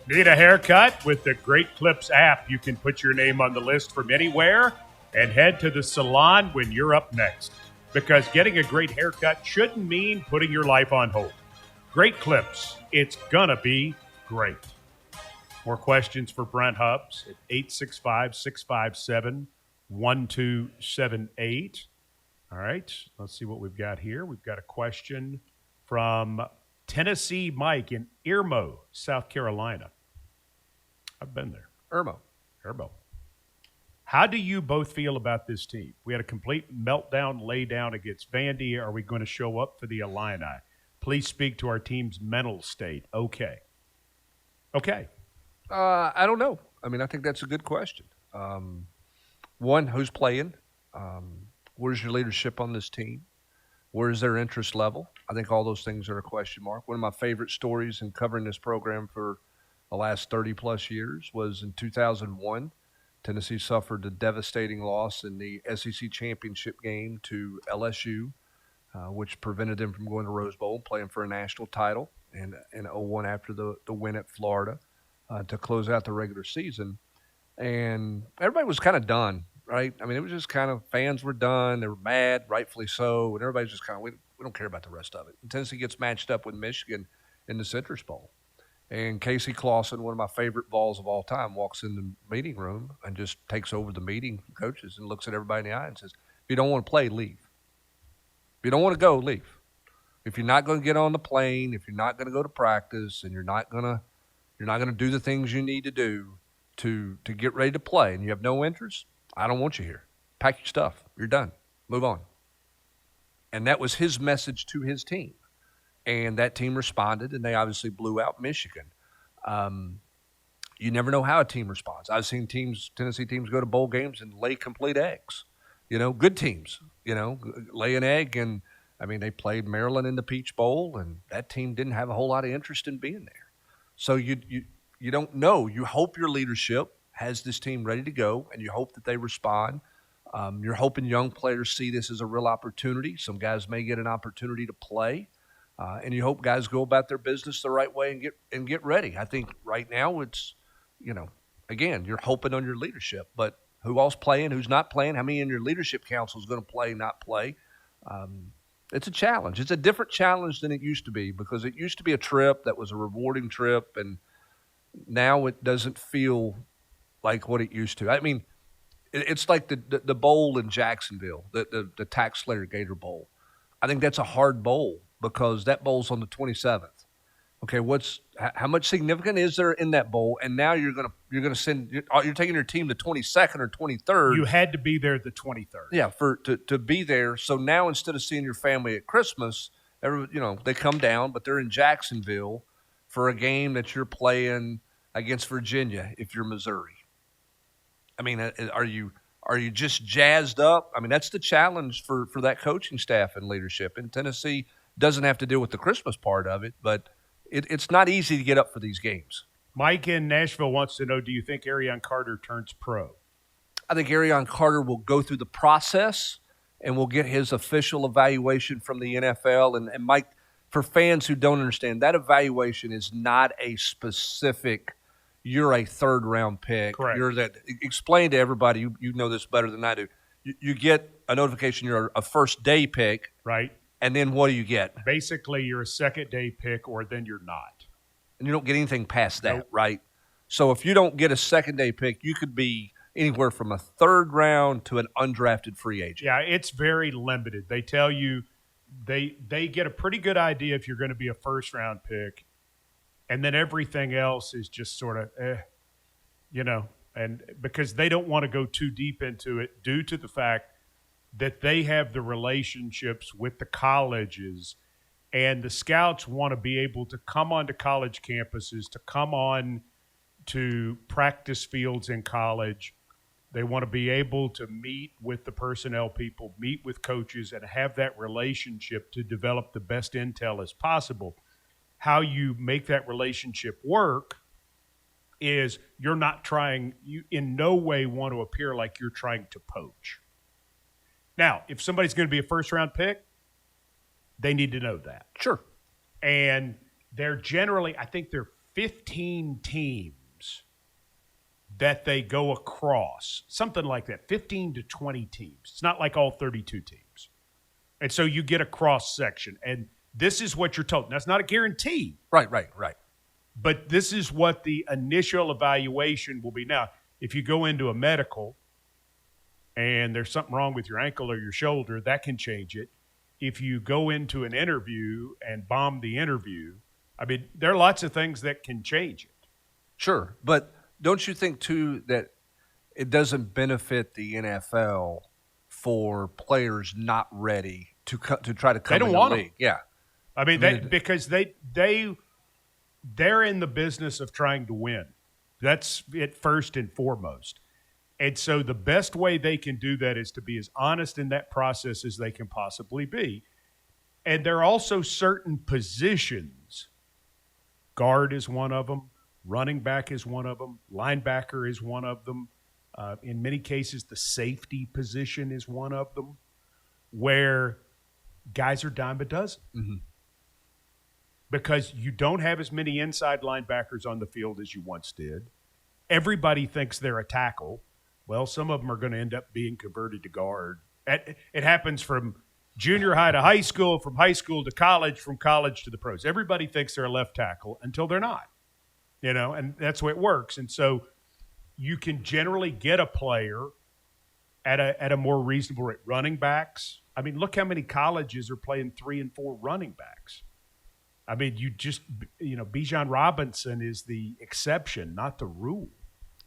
Need a haircut? With the Great Clips app, you can put your name on the list from anywhere and head to the salon when you're up next. Because getting a great haircut shouldn't mean putting your life on hold. Great Clips, it's gonna be great. More questions for Brent Hubbs at 865-657-1278. All right, let's see what we've got here. We've got a question from Tennessee Mike in Irmo, South Carolina. I've been there. Irmo. How do you both feel about this team? We had a complete meltdown, lay down against Vandy. Are we going to show up for the Illini? Please speak to our team's mental state. Okay. I don't know. I mean, I think that's a good question. One, who's playing? Where's your leadership on this team? Where's their interest level? I think all those things are a question mark. One of my favorite stories in covering this program for the last 30-plus years was in 2001. Tennessee suffered a devastating loss in the SEC championship game to LSU, which prevented them from going to Rose Bowl and playing for a national title in 2001 after the win at Florida to close out the regular season. And everybody was kind of done, right? I mean, it was just kind of fans were done. They were mad, rightfully so, and everybody's just kind of, we don't care about the rest of it. And Tennessee gets matched up with Michigan in the Citrus Bowl. And Casey Clausen, one of my favorite Vols of all time, walks in the meeting room and just takes over the meeting from coaches and looks at everybody in the eye and says, if you don't want to play, leave. If you don't want to go, leave. If you're not going to get on the plane, if you're not going to go to practice, and you're not going to do the things you need to do to get ready to play, and you have no interest, I don't want you here. Pack your stuff. You're done. Move on. And that was his message to his team. And that team responded, and they obviously blew out Michigan. You never know how a team responds. I've seen Tennessee teams go to bowl games and lay complete eggs. Good teams, lay an egg. And, I mean, they played Maryland in the Peach Bowl, and that team didn't have a whole lot of interest in being there. So you don't know. You hope your leadership has this team ready to go, and you hope that they respond. You're hoping young players see this as a real opportunity. Some guys may get an opportunity to play, and you hope guys go about their business the right way and get ready. I think right now it's, again, you're hoping on your leadership, but who else playing, who's not playing, how many in your leadership council is going to play, not play? It's a challenge. It's a different challenge than it used to be, because it used to be a trip that was a rewarding trip, and now it doesn't feel like what it used to. I mean, it's like the bowl in Jacksonville, the Tax Slayer Gator Bowl. I think that's a hard bowl because that bowl's on the 27th. Okay, how much significant is there in that bowl? And now you're taking your team to 22nd or 23rd. You had to be there the 23rd. Yeah, to be there. So now instead of seeing your family at Christmas, they come down, but they're in Jacksonville for a game that you're playing against Virginia if you're Missouri. I mean, are you just jazzed up? I mean, that's the challenge for that coaching staff and leadership. And Tennessee doesn't have to deal with the Christmas part of it, but it's not easy to get up for these games. Mike in Nashville wants to know, do you think Arion Carter turns pro? I think Arion Carter will go through the process and will get his official evaluation from the NFL. And Mike, for fans who don't understand, that evaluation is not a specific – you're a third-round pick. Correct. Explain to everybody, you know this better than I do. You get a notification you're a first-day pick. Right. And then what do you get? Basically, you're a second-day pick, or then you're not. And you don't get anything past that, right? So if you don't get a second-day pick, you could be anywhere from a third round to an undrafted free agent. Yeah, it's very limited. They tell you they get a pretty good idea if you're going to be a first-round pick, and then everything else is just sort of, and because they don't want to go too deep into it due to the fact that they have the relationships with the colleges, and the scouts want to be able to come onto college campuses, to come on to practice fields in college. They want to be able to meet with the personnel people, meet with coaches, and have that relationship to develop the best intel as possible. How you make that relationship work is you in no way want to appear like you're trying to poach. Now, if somebody's going to be a first-round pick, they need to know that. Sure. And they're generally, I think there are 15 teams that they go across, something like that, 15 to 20 teams. It's not like all 32 teams. And so you get a cross-section, and this is what you're told. Now, it's not a guarantee. Right. But this is what the initial evaluation will be. Now, if you go into a medical and there's something wrong with your ankle or your shoulder, that can change it. If you go into an interview and bomb the interview, I mean, there are lots of things that can change it. Sure. But don't you think, too, that it doesn't benefit the NFL for players not ready to try to come in the league? Yeah. I mean, because they're in the business of trying to win. That's it first and foremost. And so the best way they can do that is to be as honest in that process as they can possibly be. And there are also certain positions. Guard is one of them. Running back is one of them. Linebacker is one of them. In many cases, the safety position is one of them, where guys are dime a dozen. Mm-hmm. Because you don't have as many inside linebackers on the field as you once did. Everybody thinks they're a tackle. Well, some of them are going to end up being converted to guard. It happens from junior high to high school, from high school to college, from college to the pros. Everybody thinks they're a left tackle until they're not, and that's the way it works. And so you can generally get a player at a more reasonable rate. Running backs, I mean, look how many colleges are playing 3 and 4 running backs. I mean, Bijan Robinson is the exception, not the rule.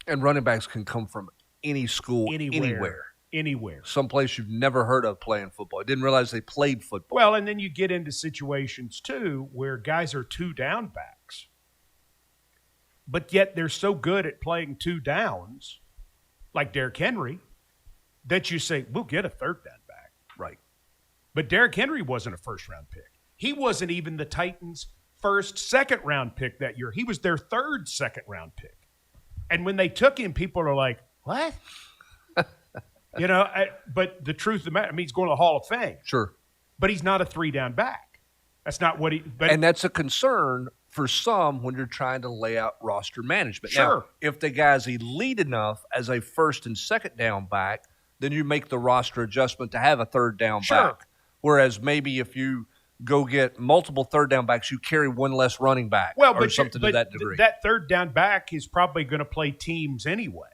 And running backs can come from any school, anywhere. Someplace you've never heard of playing football. I didn't realize they played football. Well, and then you get into situations, too, where guys are 2 down backs. But yet they're so good at playing 2 downs, like Derrick Henry, that you say, we'll get a 3rd down back. Right. But Derrick Henry wasn't a first-round pick. He wasn't even the Titans' second-round pick that year. He was their 3rd second-round pick. And when they took him, people are like, what? But the truth of the matter, he's going to the Hall of Fame. Sure. But he's not a 3-down back. That's not what and that's a concern for some when you're trying to lay out roster management. Sure. Now, if the guy's elite enough as a first and second down back, then you make the roster adjustment to have a third down back. Whereas maybe if you go get multiple third down backs, you carry one less running back or something to that degree. That third down back is probably going to play teams anyway.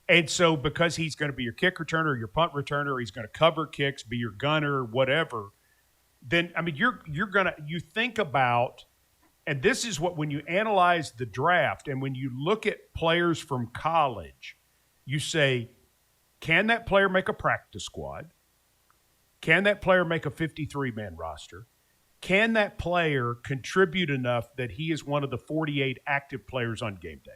And so because he's going to be your kick returner, your punt returner, he's going to cover kicks, be your gunner, whatever, then, you think about, and this is what, when you analyze the draft and when you look at players from college, you say, can that player make a practice squad? Can that player make a 53-man roster? Can that player contribute enough that he is one of the 48 active players on game day?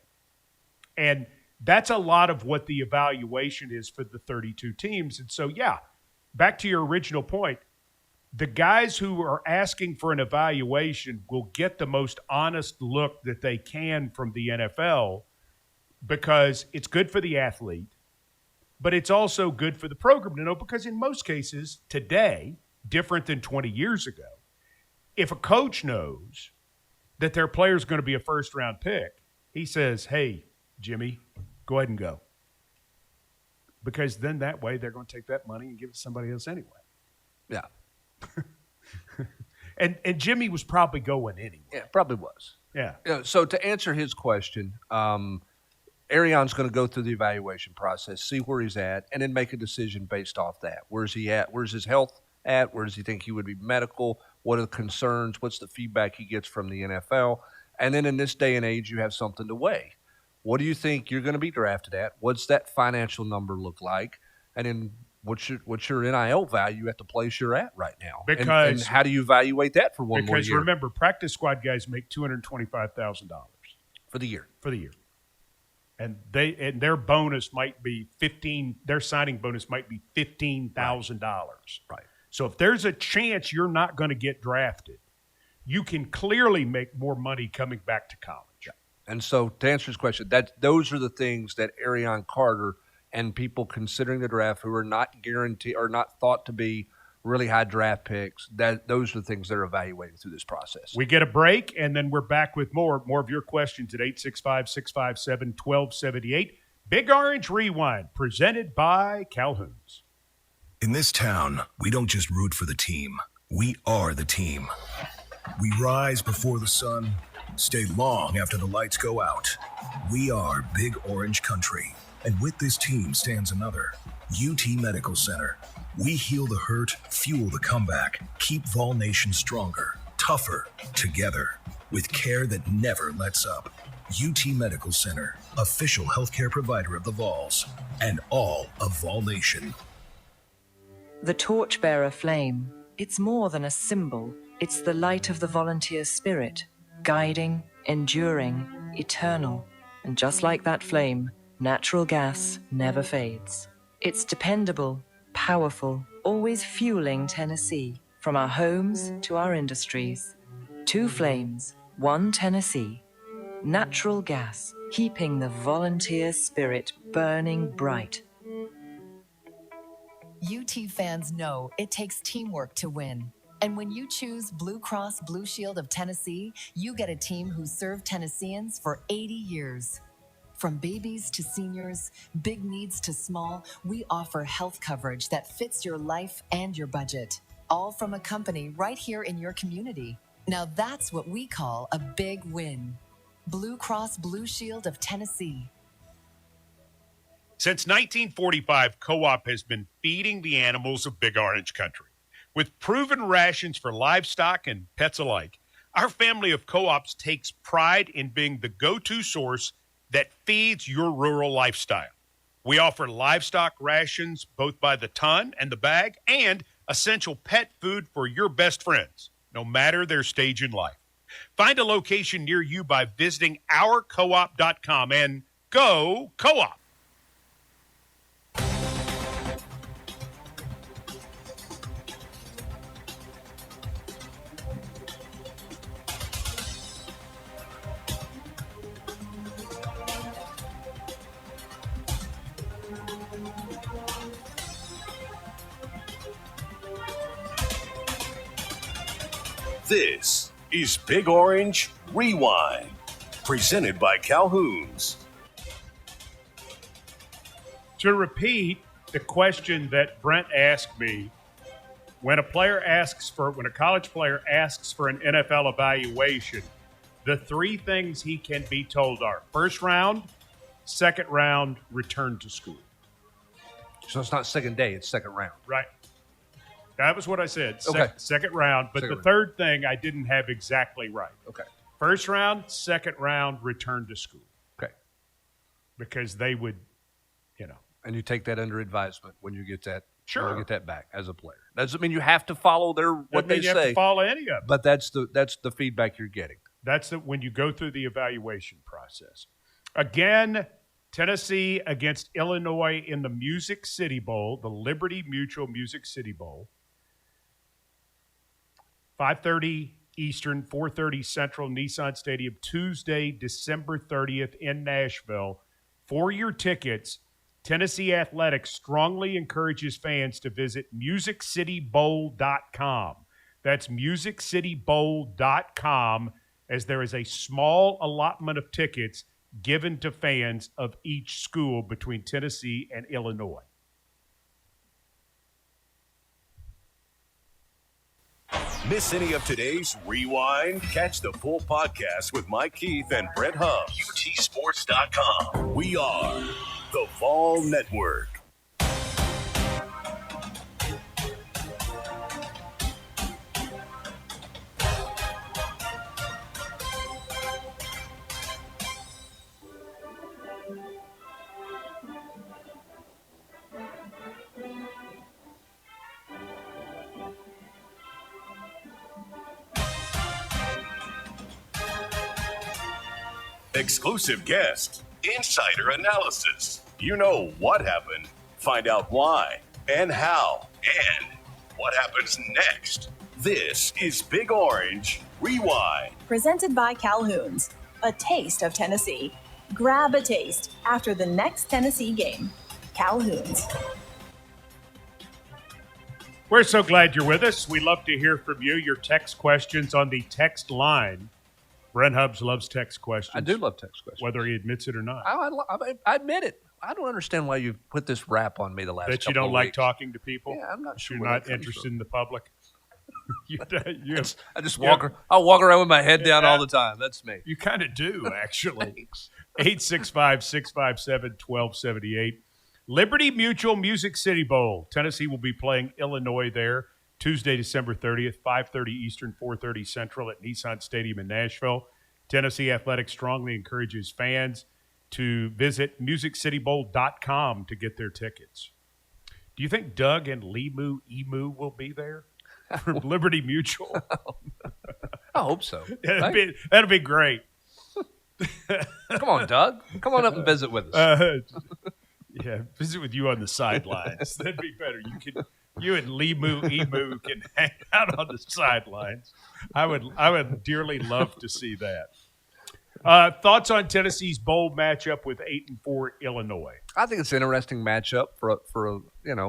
And that's a lot of what the evaluation is for the 32 teams. And so, back to your original point, the guys who are asking for an evaluation will get the most honest look that they can from the NFL because it's good for the athlete, but it's also good for the program to know because in most cases today, different than 20 years ago, if a coach knows that their player is going to be a first-round pick, he says, hey, Jimmy, go ahead and go. Because then that way they're going to take that money and give it to somebody else anyway. Yeah. and Jimmy was probably going anyway. Yeah, probably was. Yeah. So to answer his question, Arian's going to go through the evaluation process, see where he's at, and then make a decision based off that. Where's he at? Where's his health at? Where does he think he would be medical? What are the concerns? What's the feedback he gets from the NFL? And then in this day and age, you have something to weigh. What do you think you're going to be drafted at? What's that financial number look like? And then what's your NIL value at the place you're at right now? And how do you evaluate that for one more year? Because remember, practice squad guys make $225,000 for the year. And their bonus might be their signing bonus might be $15,000. Right. So if there's a chance you're not going to get drafted, you can clearly make more money coming back to college. And so to answer his question, those are the things that Arian Carter and people considering the draft who are not guaranteed or not thought to be really high draft picks, those are the things they're evaluating through this process. We get a break, and then we're back with more of your questions at 865-657-1278. Big Orange Rewind, presented by Calhoun's. In this town, we don't just root for the team. We are the team. We rise before the sun, stay long after the lights go out. We are Big Orange Country. And with this team stands another, UT Medical Center. We heal the hurt, fuel the comeback, keep Vol Nation stronger, tougher, together, with care that never lets up. UT Medical Center, official healthcare provider of the Vols, and all of Vol Nation. The torchbearer flame, it's more than a symbol. It's the light of the volunteer spirit, guiding, enduring, eternal. And just like that flame, natural gas never fades. It's dependable, powerful, always fueling Tennessee, from our homes to our industries. 2 flames, 1 Tennessee. Natural gas, keeping the volunteer spirit burning bright. UT fans know it takes teamwork to win. And when you choose Blue Cross Blue Shield of Tennessee, you get a team who served Tennesseans for 80 years. From babies to seniors, big needs to small, we offer health coverage that fits your life and your budget. All from a company right here in your community. Now that's what we call a big win. Blue Cross Blue Shield of Tennessee. Since 1945, Co-op has been feeding the animals of Big Orange Country. With proven rations for livestock and pets alike, our family of co-ops takes pride in being the go-to source that feeds your rural lifestyle. We offer livestock rations both by the ton and the bag and essential pet food for your best friends, no matter their stage in life. Find a location near you by visiting ourcoop.com and go Co-op. This is Big Orange Rewind, presented by Calhoun's. To repeat the question that Brent asked me, when a college player asks for an NFL evaluation, the three things he can be told are first round, second round, return to school. So it's not second day, it's second round. Right. That was what I said. Okay. Second round. But Second the third thing I didn't have exactly right. Okay. First round, second round, return to school. Okay. Because they would, And you take that under advisement when you get that. Sure. When you get that back as a player. Doesn't mean you have to follow what they you say. have to follow any of it. But that's the feedback you're getting. That's when you go through the evaluation process. Again, Tennessee against Illinois in the Music City Bowl, the Liberty Mutual Music City Bowl. 5:30 Eastern, 4:30 Central, Nissan Stadium, Tuesday, December 30th in Nashville. For your tickets, Tennessee Athletics strongly encourages fans to visit MusicCityBowl.com. That's MusicCityBowl.com, as there is a small allotment of tickets given to fans of each school between Tennessee and Illinois. Miss any of today's Rewind? Catch the full podcast with Mike Keith and Brett Hub. UTSports.com. We are the Vol Network. Exclusive guests, insider analysis. You know what happened, find out why and how, and what happens next. This is Big Orange Rewind. Presented by Calhoun's. A taste of Tennessee. Grab a taste after the next Tennessee game. Calhoun's. We're so glad you're with us. We love to hear from you. Your text questions on the text line. Brent Hubbs loves text questions. I do love text questions. Whether he admits it or not. I admit it. I don't understand why you put this rap on me the last couple of weeks. That you don't like talking to people? Yeah, I'm not sure. You're not interested in the public? I'll walk around with my head down all the time. That's me. You kind of do, actually. 865-657-1278. Liberty Mutual Music City Bowl. Tennessee will be playing Illinois there Tuesday, December 30th, 5:30 Eastern, 4:30 Central at Nissan Stadium in Nashville. Tennessee Athletics strongly encourages fans to visit MusicCityBowl.com to get their tickets. Do you think Doug and Emu will be there for Liberty Mutual? I hope so. That'll be great. Come on, Doug. Come on up and visit with us. Yeah, visit with you on the sidelines. That'd be better. You and Emu can hang out on the sidelines. I would dearly love to see that. Thoughts on Tennessee's bowl matchup with 8-4 Illinois? I think it's an interesting matchup for a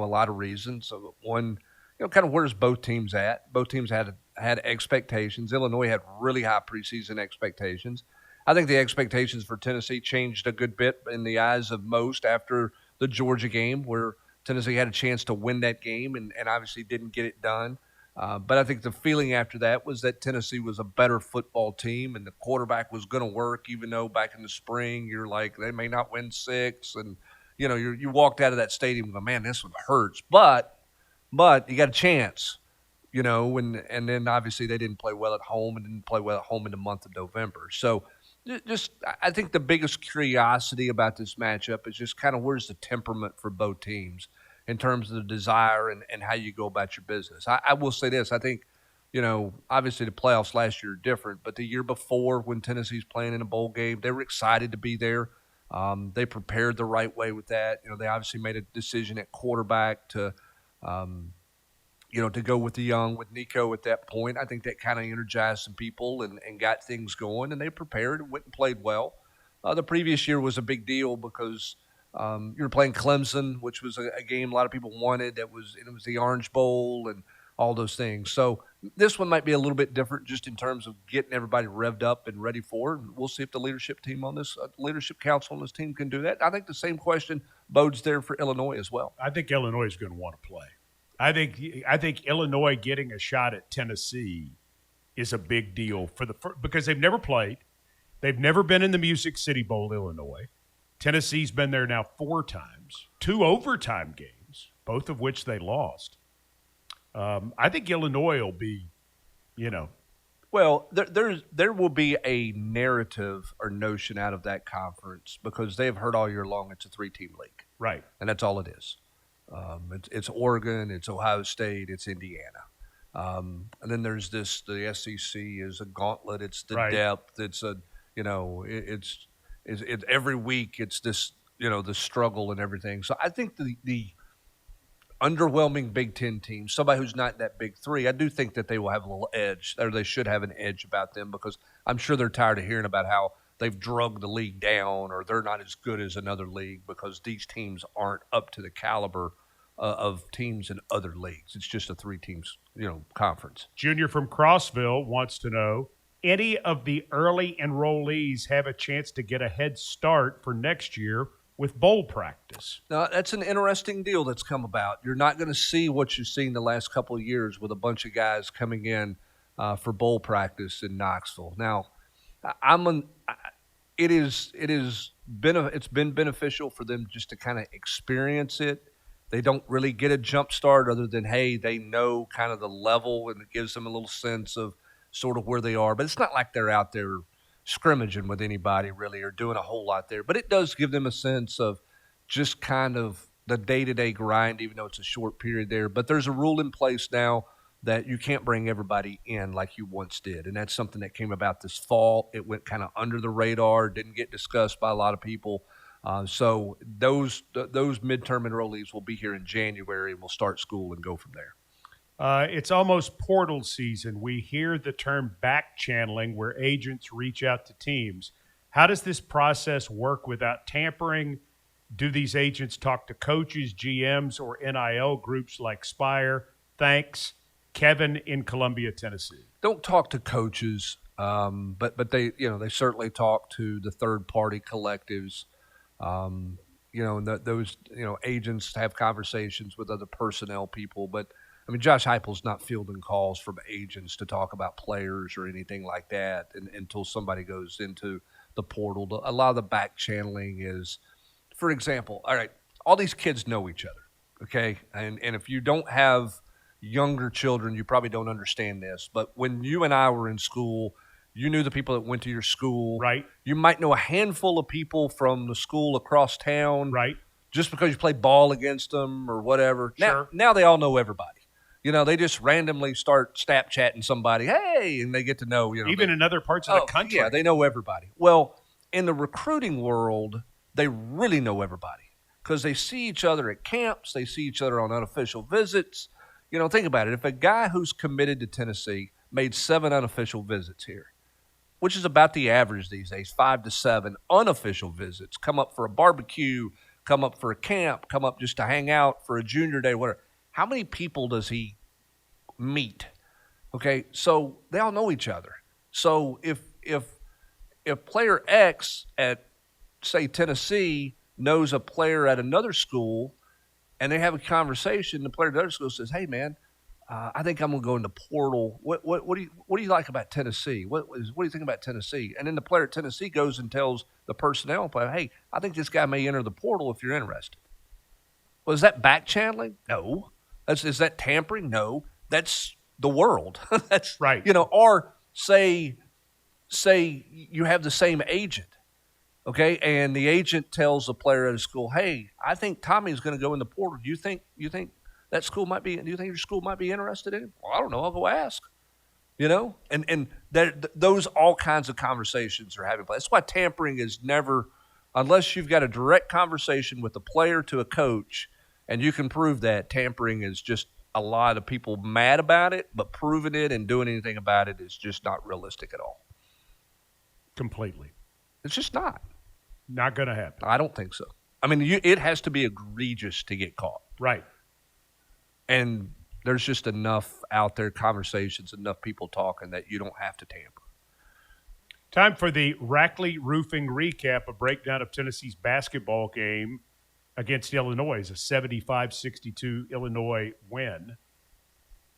lot of reasons. So one, kind of where's both teams at? Both teams had expectations. Illinois had really high preseason expectations. I think the expectations for Tennessee changed a good bit in the eyes of most after the Georgia game, where Tennessee had a chance to win that game and obviously didn't get it done. But I think the feeling after that was that Tennessee was a better football team and the quarterback was going to work, even though back in the spring you're like, they may not win 6. And, you walked out of that stadium going, man, this one hurts. But you got a chance, and then obviously they didn't play well at home and didn't play well at home in the month of November. So I think the biggest curiosity about this matchup is just kind of where's the temperament for both teams in terms of the desire and how you go about your business. I will say this. I think, obviously the playoffs last year are different, but the year before when Tennessee's playing in a bowl game, they were excited to be there. They prepared the right way with that. They obviously made a decision at quarterback to go with with Nico at that point. I think that kind of energized some people and got things going, and they prepared and went and played well. The previous year was a big deal because you were playing Clemson, which was a game a lot of people wanted. It was the Orange Bowl and all those things. So This one might be a little bit different just in terms of getting everybody revved up and ready for it. And we'll see if the leadership team on this, leadership council on this team can do that. I think the same question bodes there for Illinois as well. I think Illinois is going to want to play. I think Illinois getting a shot at Tennessee is a big deal because they've never played. They've never been in the Music City Bowl, Illinois. Tennessee's been there now 4 times, 2 overtime games, both of which they lost. I think Illinois will be, Well, there will be a narrative or notion out of that conference because they've heard all year long it's a 3-team league. Right. And that's all it is. It's Oregon, it's Ohio State, it's Indiana. And then there's the SEC is a gauntlet. It's the depth. It's it's every week it's this, the struggle and everything. So I think the underwhelming Big Ten team, somebody who's not that big 3, I do think that they will have a little edge, or they should have an edge about them because I'm sure they're tired of hearing about how they've drugged the league down or they're not as good as another league because these teams aren't up to the caliber of teams in other leagues. It's just a 3-teams, conference. Junior from Crossville wants to know, any of the early enrollees have a chance to get a head start for next year with bowl practice? Now, that's an interesting deal that's come about. You're not going to see what you've seen the last couple of years with a bunch of guys coming in for bowl practice in Knoxville. Now, it's been beneficial for them just to kind of experience it. They don't really get a jump start other than, hey, they know kind of the level, and it gives them a little sense of sort of where they are. But it's not like they're out there scrimmaging with anybody really or doing a whole lot there. But it does give them a sense of just kind of the day-to-day grind, even though it's a short period there. But there's a rule in place now that you can't bring everybody in like you once did. And that's something that came about this fall. It went kind of under the radar, didn't get discussed by a lot of people. So those midterm enrollees will be here in January, and we'll start school and go from there. It's almost portal season. We hear the term back channeling where agents reach out to teams. How does this process work without tampering? Do these agents talk to coaches, GMs, or NIL groups like Spire? Thanks. Kevin in Columbia, Tennessee. Don't talk to coaches, but they certainly talk to the third-party collectives. And those agents have conversations with other personnel people, but I mean, Josh Heupel's not fielding calls from agents to talk about players or anything like that until somebody goes into the portal. A lot of the back channeling is, for example, all right, all these kids know each other, okay? And if you don't have younger children, you probably don't understand this. But when you and I were in school, you knew the people that went to your school. Right. You might know a handful of people from the school across town. Right. Just because you play ball against them or whatever. Sure. Now they all know everybody. They just randomly start Snapchatting somebody, hey, and they get to know, Even in other parts of the country. Yeah, they know everybody. Well, in the recruiting world, they really know everybody because they see each other at camps. They see each other on unofficial visits. Think about it. If a guy who's committed to Tennessee made 7 unofficial visits here, which is about the average these days, 5 to 7 unofficial visits, come up for a barbecue, come up for a camp, come up just to hang out for a junior day, whatever. How many people does he meet? Okay, so they all know each other. So if player X at, say, Tennessee knows a player at another school and they have a conversation, the player at the other school says, hey, man, I think I'm going to go in the portal. What do you like about Tennessee? What do you think about Tennessee? And then the player at Tennessee goes and tells the personnel player, hey, I think this guy may enter the portal if you're interested. Well, is that back channeling? No. Is that tampering? No. That's the world. That's right. Or say you have the same agent, okay, and the agent tells the player at a school, hey, I think Tommy's going to go in the portal. Do you think that school might be? Do you think your school might be interested in him? Well, I don't know. I'll go ask. And those all kinds of conversations are having place. That's why tampering is never, unless you've got a direct conversation with a player to a coach. And you can prove that. Tampering is just a lot of people mad about it, but proving it and doing anything about it is just not realistic at all. Completely. It's just not. Not going to happen. I don't think so. I mean, it has to be egregious to get caught. Right. And there's just enough out there, conversations, enough people talking that you don't have to tamper. Time for the Rackley Roofing recap, a breakdown of Tennessee's basketball game against Illinois. It's a 75-62 Illinois win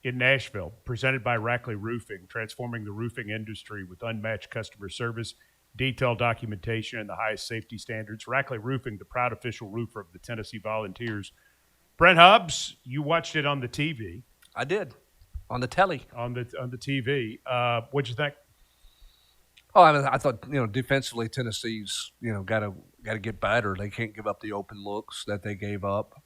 in Nashville, presented by Rackley Roofing, transforming the roofing industry with unmatched customer service, detailed documentation, and the highest safety standards. Rackley Roofing, the proud official roofer of the Tennessee Volunteers. Brent Hubbs, you watched it on the TV. I did, on the telly. On the TV. What'd you think? Oh, I mean, I thought, defensively, Tennessee's, got to get better. They can't give up the open looks that they gave up.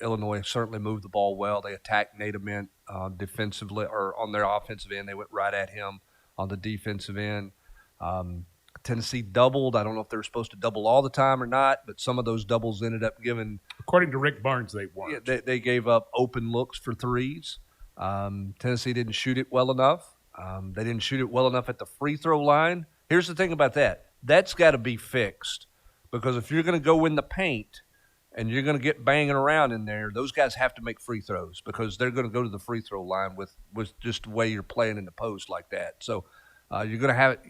Illinois certainly moved the ball well. They attacked Nate Ament defensively, or on their offensive end. They went right at him on the defensive end. Tennessee doubled. I don't know if they were supposed to double all the time or not, but some of those doubles ended up giving. According to Rick Barnes, they weren't. Yeah, they gave up open looks for threes. Tennessee didn't shoot it well enough. They didn't shoot it well enough at the free throw line. Here's the thing about that. That's got to be fixed, because if you're going to go in the paint and you're going to get banging around in there, those guys have to make free throws, because they're going to go to the free throw line with just the way you're playing in the post like that. So you're going to have it,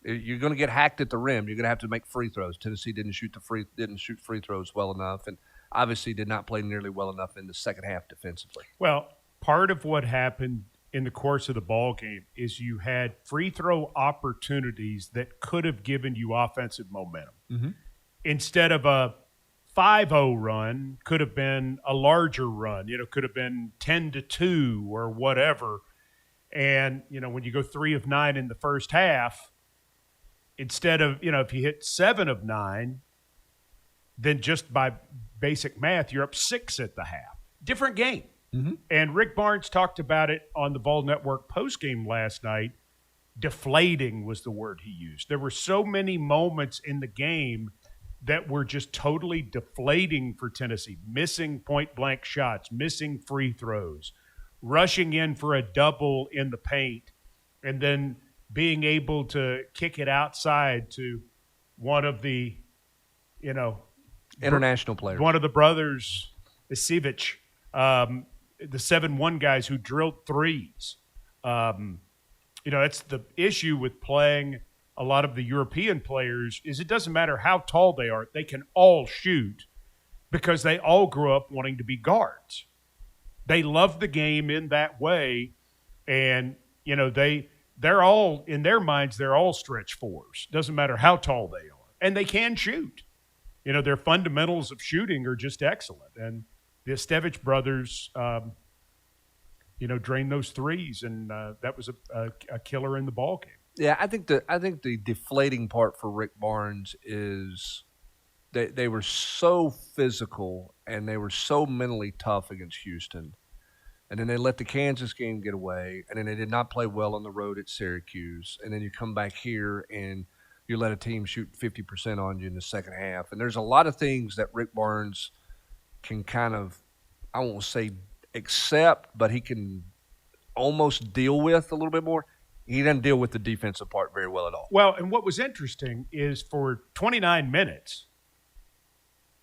you're going to get hacked at the rim. You're going to have to make free throws. Tennessee didn't shoot free throws well enough, and obviously did not play nearly well enough in the second half defensively. Well, part of what happened in the course of the ball game is you had free throw opportunities that could have given you offensive momentum. Mm-hmm. Instead of a 5-0 run, could have been a larger run. Could have been 10-2 or whatever. And when you go 3 of 9 in the first half, instead of if you hit 7 of 9, then just by basic math, you're up 6 at the half. Different game. Mm-hmm. And Rick Barnes talked about it on the Vol Network postgame last night. Deflating was the word he used. There were so many moments in the game that were just totally deflating for Tennessee. Missing point-blank shots, missing free throws, rushing in for a double in the paint, and then being able to kick it outside to one of the, international players. One of the brothers, Isievich, the 7-1 guys who drilled threes. That's the issue with playing a lot of the European players is it doesn't matter how tall they are. They can all shoot because they all grew up wanting to be guards. They love the game in that way. And, they're all, in their minds, they're all stretch fours. Doesn't matter how tall they are. And they can shoot. Their fundamentals of shooting are just excellent. And the Estevich brothers, drained those threes, and that was a killer in the ball game. Yeah, I think the deflating part for Rick Barnes is they were so physical and they were so mentally tough against Houston, and then they let the Kansas game get away, and then they did not play well on the road at Syracuse, and then you come back here and you let a team shoot 50% on you in the second half, and there's a lot of things that Rick Barnes can kind of, I won't say accept, but he can almost deal with a little bit more. He doesn't deal with the defensive part very well at all. Well, and what was interesting is for 29 minutes,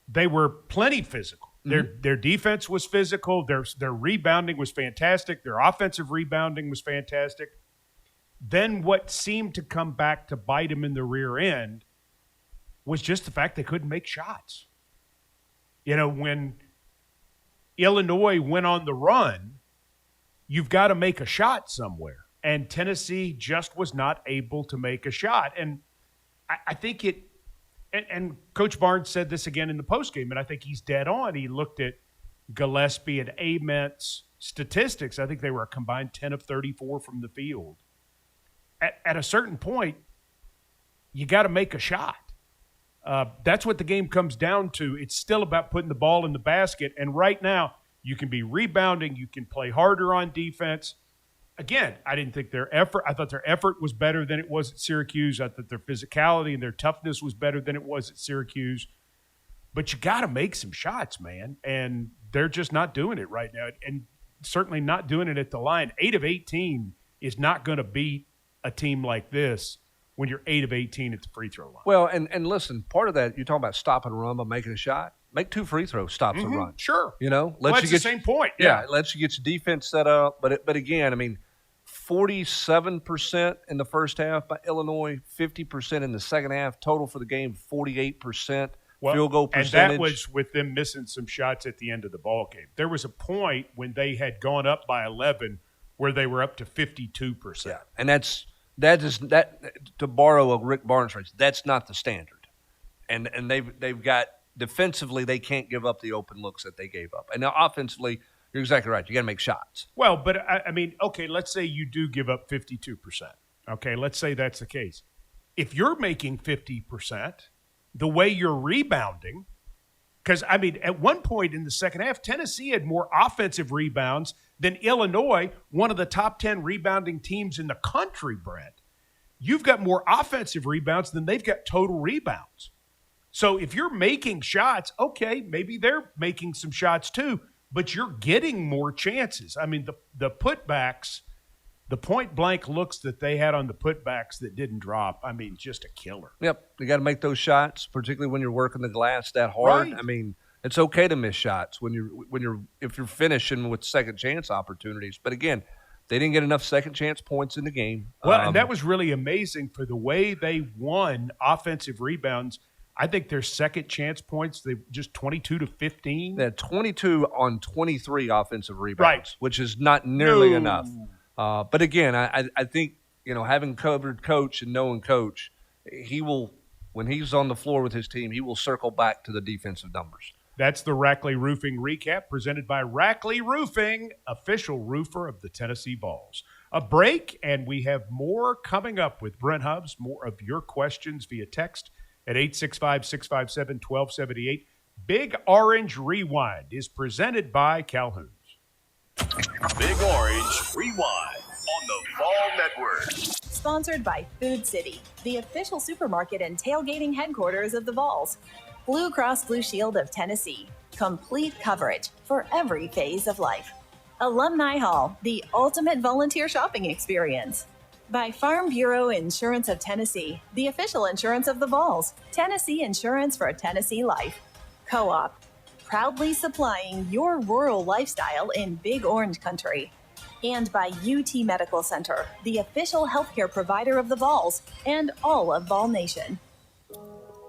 they were plenty physical. Mm-hmm. Their defense was physical. Their rebounding was fantastic. Their offensive rebounding was fantastic. Then what seemed to come back to bite them in the rear end was just the fact they couldn't make shots. When Illinois went on the run, you've got to make a shot somewhere. And Tennessee just was not able to make a shot. And I think and Coach Barnes said this again in the postgame, and I think he's dead on. He looked at Gillespie and Ament's statistics. I think they were a combined 10 of 34 from the field. At a certain point, you got to make a shot. That's what the game comes down to. It's still about putting the ball in the basket. And right now, you can be rebounding. You can play harder on defense. Again, I didn't think I thought their effort was better than it was at Syracuse. I thought their physicality and their toughness was better than it was at Syracuse. But you got to make some shots, man. And they're just not doing it right now. And certainly not doing it at the line. 8 of 18 is not going to beat a team like this when you're 8 of 18 at the free throw line. Well, and listen, part of that, you're talking about stop and run by making a shot. make 2 free throw stops a run. Sure. You know, Well, that's you the get same point. Yeah, it lets you get your defense set up. But again, I mean, 47% in the first half by Illinois, 50% in the second half. Total for the game, 48% field goal percentage. And that was with them missing some shots at the end of the ball game. There was a point when they had gone up by 11 where they were up to 52%. Yeah, and that to borrow a Rick Barnes phrase, that's not the standard. And they've got defensively, they can't give up the open looks that they gave up. And now offensively, you're exactly right. You got to make shots. Well, but I mean, okay, let's say you do give up 52%. Okay, let's say that's the case. If you're making 50%, the way you're rebounding, because, I mean, at one point in the second half, Tennessee had more offensive rebounds than Illinois, one of the top 10 rebounding teams in the country, Brent. You've got more offensive rebounds than they've got total rebounds. So if you're making shots, okay, maybe they're making some shots too, but you're getting more chances. I mean, the putbacks, the point-blank looks that they had on the putbacks that didn't drop, I mean, just a killer. Yep, you got to make those shots, particularly when you're working the glass that hard. Right. I mean, it's okay to miss shots if you're finishing with second chance opportunities. But again, they didn't get enough second chance points in the game. Well, and that was really amazing for the way they won offensive rebounds. I think their second chance points, they just 22 to 15. They had 22 on 23 offensive rebounds, which is not nearly enough. But again, I think, you know, having covered Coach and knowing Coach, he will, when he's on the floor with his team, he will circle back to the defensive numbers. That's the Rackley Roofing recap presented by Rackley Roofing, official roofer of the Tennessee Vols. A break, and we have more coming up with Brent Hubbs, more of your questions via text at 865-657-1278. Big Orange Rewind is presented by Calhoun's. Big Orange Rewind on the Vol Network. Sponsored by Food City, the official supermarket and tailgating headquarters of the Vols. Blue Cross Blue Shield of Tennessee. Complete coverage for every phase of life. Alumni Hall, the ultimate volunteer shopping experience. By Farm Bureau Insurance of Tennessee, the official insurance of the Vols. Tennessee Insurance for Tennessee Life. Co-op, proudly supplying your rural lifestyle in Big Orange Country. And by UT Medical Center, the official healthcare provider of the Vols and all of Vol Nation.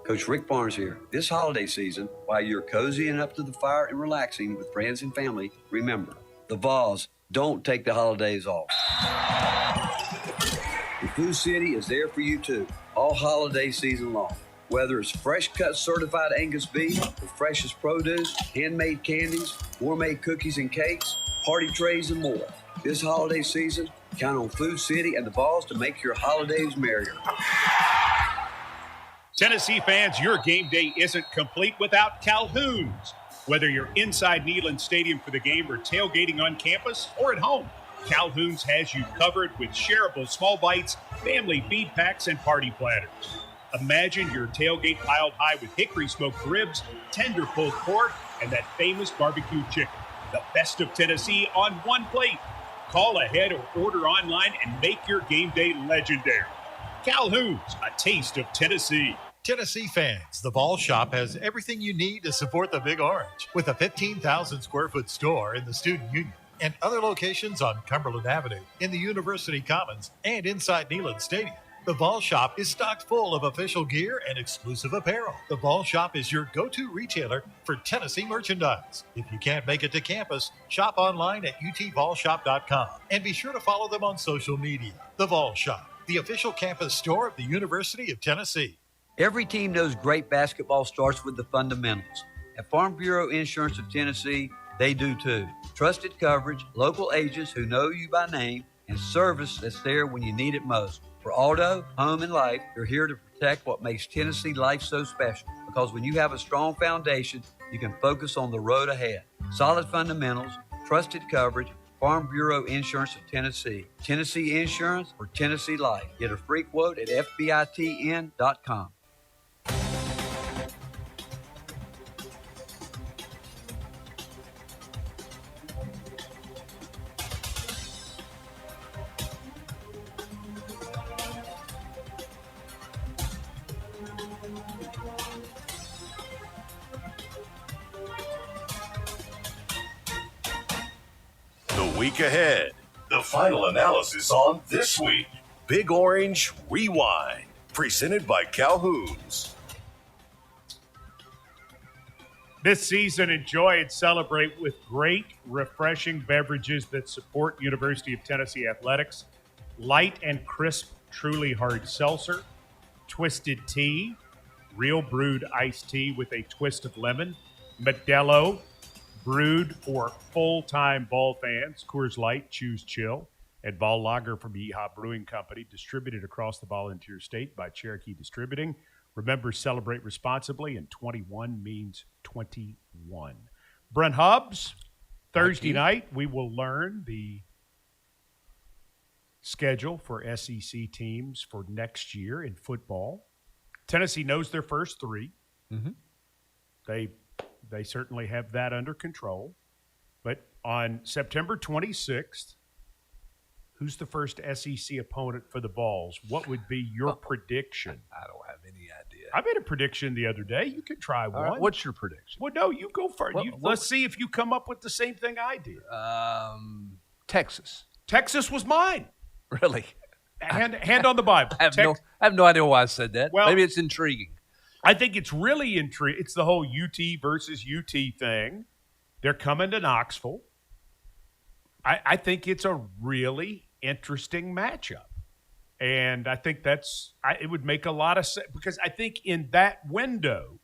Coach Rick Barnes here. This holiday season, while you're cozying up to the fire and relaxing with friends and family, remember, the Vols don't take the holidays off. The Food City is there for you too, all holiday season long. Whether it's fresh cut certified Angus beef, the freshest produce, handmade candies, gourmet cookies and cakes, party trays and more. This holiday season, count on Food City and the Vols to make your holidays merrier. Tennessee fans, your game day isn't complete without Calhoun's. Whether you're inside Neyland Stadium for the game or tailgating on campus or at home, Calhoun's has you covered with shareable small bites, family feed packs, and party platters. Imagine your tailgate piled high with hickory smoked ribs, tender pulled pork, and that famous barbecue chicken. The best of Tennessee on one plate. Call ahead or order online and make your game day legendary. Calhoun's, a taste of Tennessee. Tennessee fans, the Vol Shop has everything you need to support the Big Orange with a 15,000 square foot store in the Student Union and other locations on Cumberland Avenue, in the University Commons, and inside Neyland Stadium. The Vol Shop is stocked full of official gear and exclusive apparel. The Vol Shop is your go-to retailer for Tennessee merchandise. If you can't make it to campus, shop online at utvolshop.com and be sure to follow them on social media. The Vol Shop, the official campus store of the University of Tennessee. Every team knows great basketball starts with the fundamentals. At Farm Bureau Insurance of Tennessee, they do too. Trusted coverage, local agents who know you by name, and service that's there when you need it most. For auto, home, and life, they're here to protect what makes Tennessee life so special. Because when you have a strong foundation, you can focus on the road ahead. Solid fundamentals, trusted coverage, Farm Bureau Insurance of Tennessee. Tennessee Insurance for Tennessee Life. Get a free quote at FBITN.com. week ahead. The final analysis on this week. Big Orange Rewind. Presented by Calhoun's. This season, enjoy and celebrate with great, refreshing beverages that support University of Tennessee athletics. Light and crisp, truly hard seltzer, Twisted Tea, real brewed iced tea with a twist of lemon, Modelo, brewed for full-time ball fans, Coors Light, Choose Chill, and Ball Lager from Yeehaw Brewing Company, distributed across the Volunteer State by Cherokee Distributing. Remember, celebrate responsibly, and 21 means 21. Brent Hubbs, Thursday night, we will learn the schedule for SEC teams for next year in football. Tennessee knows their first three. Mm-hmm. They certainly have that under control. But on September 26th, who's the first SEC opponent for the Vols? What would be your prediction? I don't have any idea. I made a prediction the other day. You could try one. Right, what's your prediction? Well, no, you go first. Well, let's see if you come up with the same thing I did. Texas. Texas was mine. Really? Hand on the Bible. I have no idea why I said that. Well, maybe it's intriguing. I think it's really intriguing. It's the whole UT versus UT thing. They're coming to Knoxville. I think it's a really interesting matchup. And I think it would make a lot of sense because I think in that window,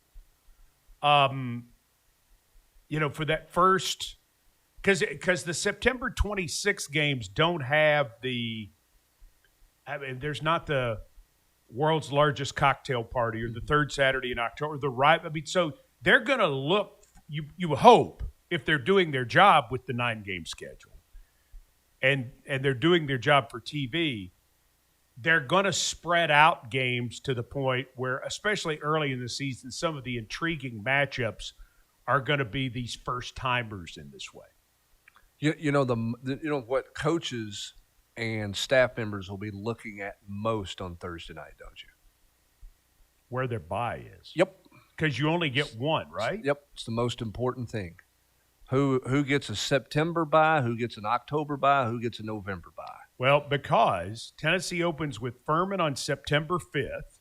for that first, because the September 26th games don't have there's not the world's largest cocktail party or the third Saturday in October. So they're going to look, you hope, if they're doing their job with the 9-game schedule and they're doing their job for TV, they're going to spread out games to the point where, especially early in the season, some of the intriguing matchups are going to be these first-timers in this way. You know what coaches and staff members will be looking at most on Thursday night, don't you? Where their bye is. Yep. Because you only get one, right? Yep. It's the most important thing. Who gets a September bye, who gets an October bye, who gets a November bye? Well, because Tennessee opens with Furman on September 5th.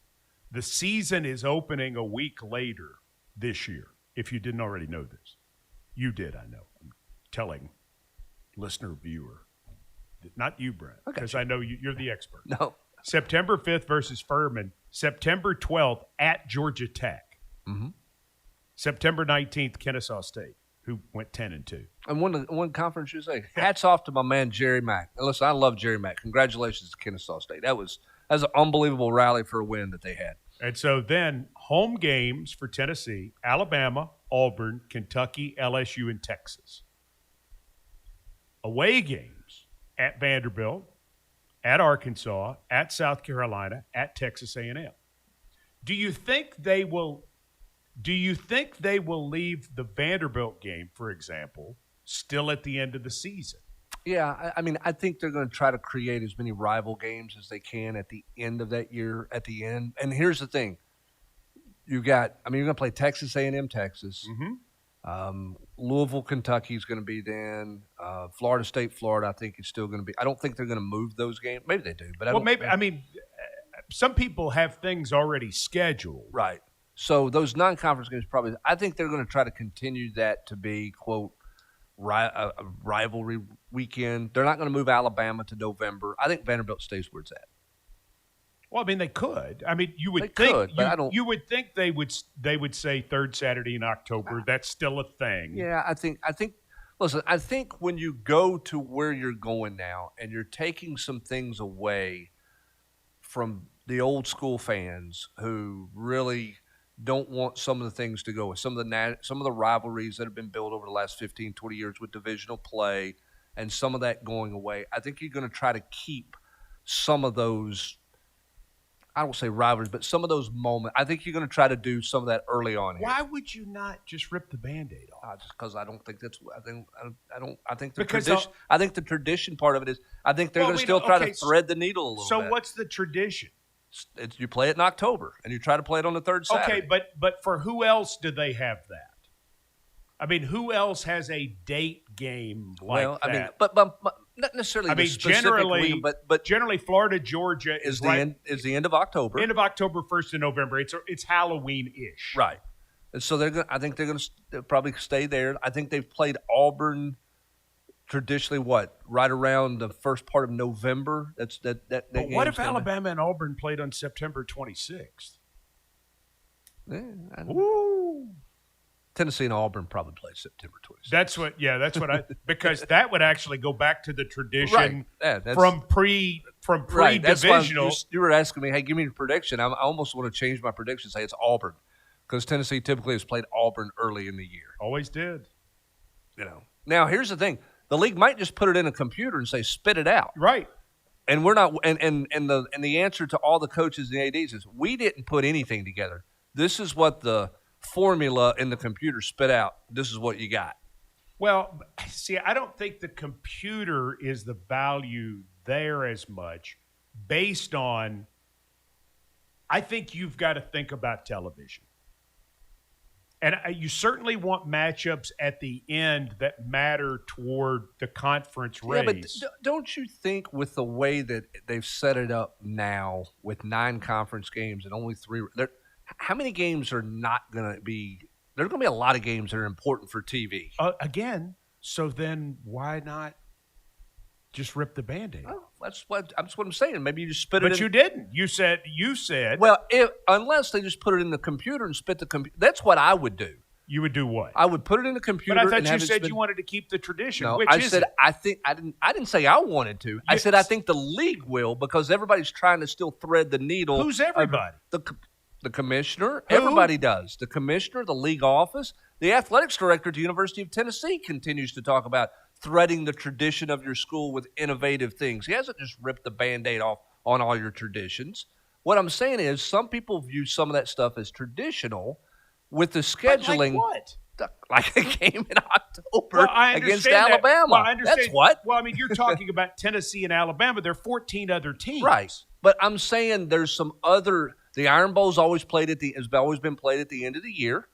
The season is opening a week later this year, if you didn't already know this. You did, I know. I'm telling listener, viewer. Not you, Brent, because I know you're the expert. No. September 5th versus Furman. September 12th at Georgia Tech. Mm-hmm. September 19th, Kennesaw State, who went 10-2. And one conference you say, hats off to my man Jerry Mack. And listen, I love Jerry Mack. Congratulations to Kennesaw State. That was an unbelievable rally for a win that they had. And so then home games for Tennessee, Alabama, Auburn, Kentucky, LSU, and Texas. Away games at Vanderbilt, at Arkansas, at South Carolina, at Texas A&M. Do you think they will leave the Vanderbilt game, for example, still at the end of the season? Yeah, I mean, I think they're going to try to create as many rival games as they can at the end of that year, at the end. And here's the thing. You're going to play Texas A&M, Texas. Mm-hmm. Louisville, Kentucky is going to be then. Florida State, Florida, I think is still going to be. I don't think they're going to move those games. Maybe they do, but some people have things already scheduled. Right. So those non-conference games probably. I think they're going to try to continue that to be quote a rivalry weekend. They're not going to move Alabama to November. I think Vanderbilt stays where it's at. Well, I mean, they could. I mean, you would think. Could, but I don't. You would think they would say third Saturday in October. That's still a thing. Yeah, I think. Listen, I think when you go to where you're going now, and you're taking some things away from the old school fans who really don't want some of the things to go with some of the rivalries that have been built over the last 15, 20 years with divisional play, and some of that going away. I think you're going to try to keep some of those. I don't say rivalries, but some of those moments. I think you're going to try to do some of that early on here. Why would you not just rip the Band-Aid off? Just because I don't think that's. I think the tradition. I think the tradition part of it is. I think they're going to still try to thread the needle a little bit. So what's the tradition? You play it in October, and you try to play it on the third Saturday. Okay, but for who else do they have that? I mean, who else has a date game like well, that? I mean, but not necessarily. I the mean, specific generally, week, but generally, Florida, Georgia is right, the end of October. End of October, 1st of November. It's Halloween-ish. Right. And so I think they're going to probably stay there. I think they've played Auburn traditionally, right around the first part of November. That But what if Alabama and Auburn played on September 26th? Yeah, Ooh. Tennessee and Auburn probably play September 26th. That's what I because that would actually go back to the tradition Yeah, from pre-divisional. Right. You were asking me, hey, give me a prediction. I almost want to change my prediction, say it's Auburn, because Tennessee typically has played Auburn early in the year. Always did. Now here's the thing: the league might just put it in a computer and say spit it out. Right. And we're not. And the answer to all the coaches and the ADs is we didn't put anything together. This is what the formula in the computer spit out. This is what you got. Well, see, I don't think the computer is the value there as much based on – I think you've got to think about television. And you certainly want matchups at the end that matter toward the conference race. Yeah, but don't you think with the way that they've set it up now with 9 conference games and only 3 – how many games are not going to be – there's going to be a lot of games that are important for TV. Again, so then why not just rip the Band-Aid? Oh, that's what I'm saying. Maybe you just spit it in. But you didn't. You said. Well, unless they just put it in the computer and spit the computer. That's what I would do. You would do what? I would put it in the computer. But I thought you said you wanted to keep the tradition. No, which I is said it? I think I didn't say I wanted to. I said I think the league will because everybody's trying to still thread the needle. Who's everybody? The commissioner. Who? Everybody does. The commissioner, the league office, the athletics director at the University of Tennessee continues to talk about threading the tradition of your school with innovative things. He hasn't just ripped the Band-Aid off on all your traditions. What I'm saying is some people view some of that stuff as traditional with the scheduling. Like what? Like a game in October against Alabama. Well, I understand. That's what? Well, I mean, you're talking about Tennessee and Alabama. There are 14 other teams. Right. But I'm saying there's some other – the Iron Bowl's has always been played at the end of the year.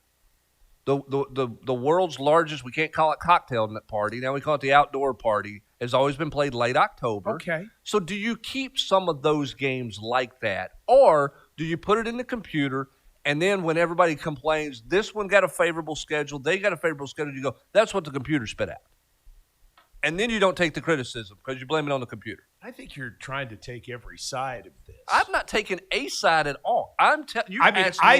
The world's largest, we can't call it cocktail party. Now we call it the outdoor party, has always been played late October. Okay. So do you keep some of those games like that? Or do you put it in the computer and then when everybody complains, this one got a favorable schedule, they got a favorable schedule, you go, that's what the computer spit out. And then you don't take the criticism because you blame it on the computer. I think you're trying to take every side of this. I'm not taking a side at all. I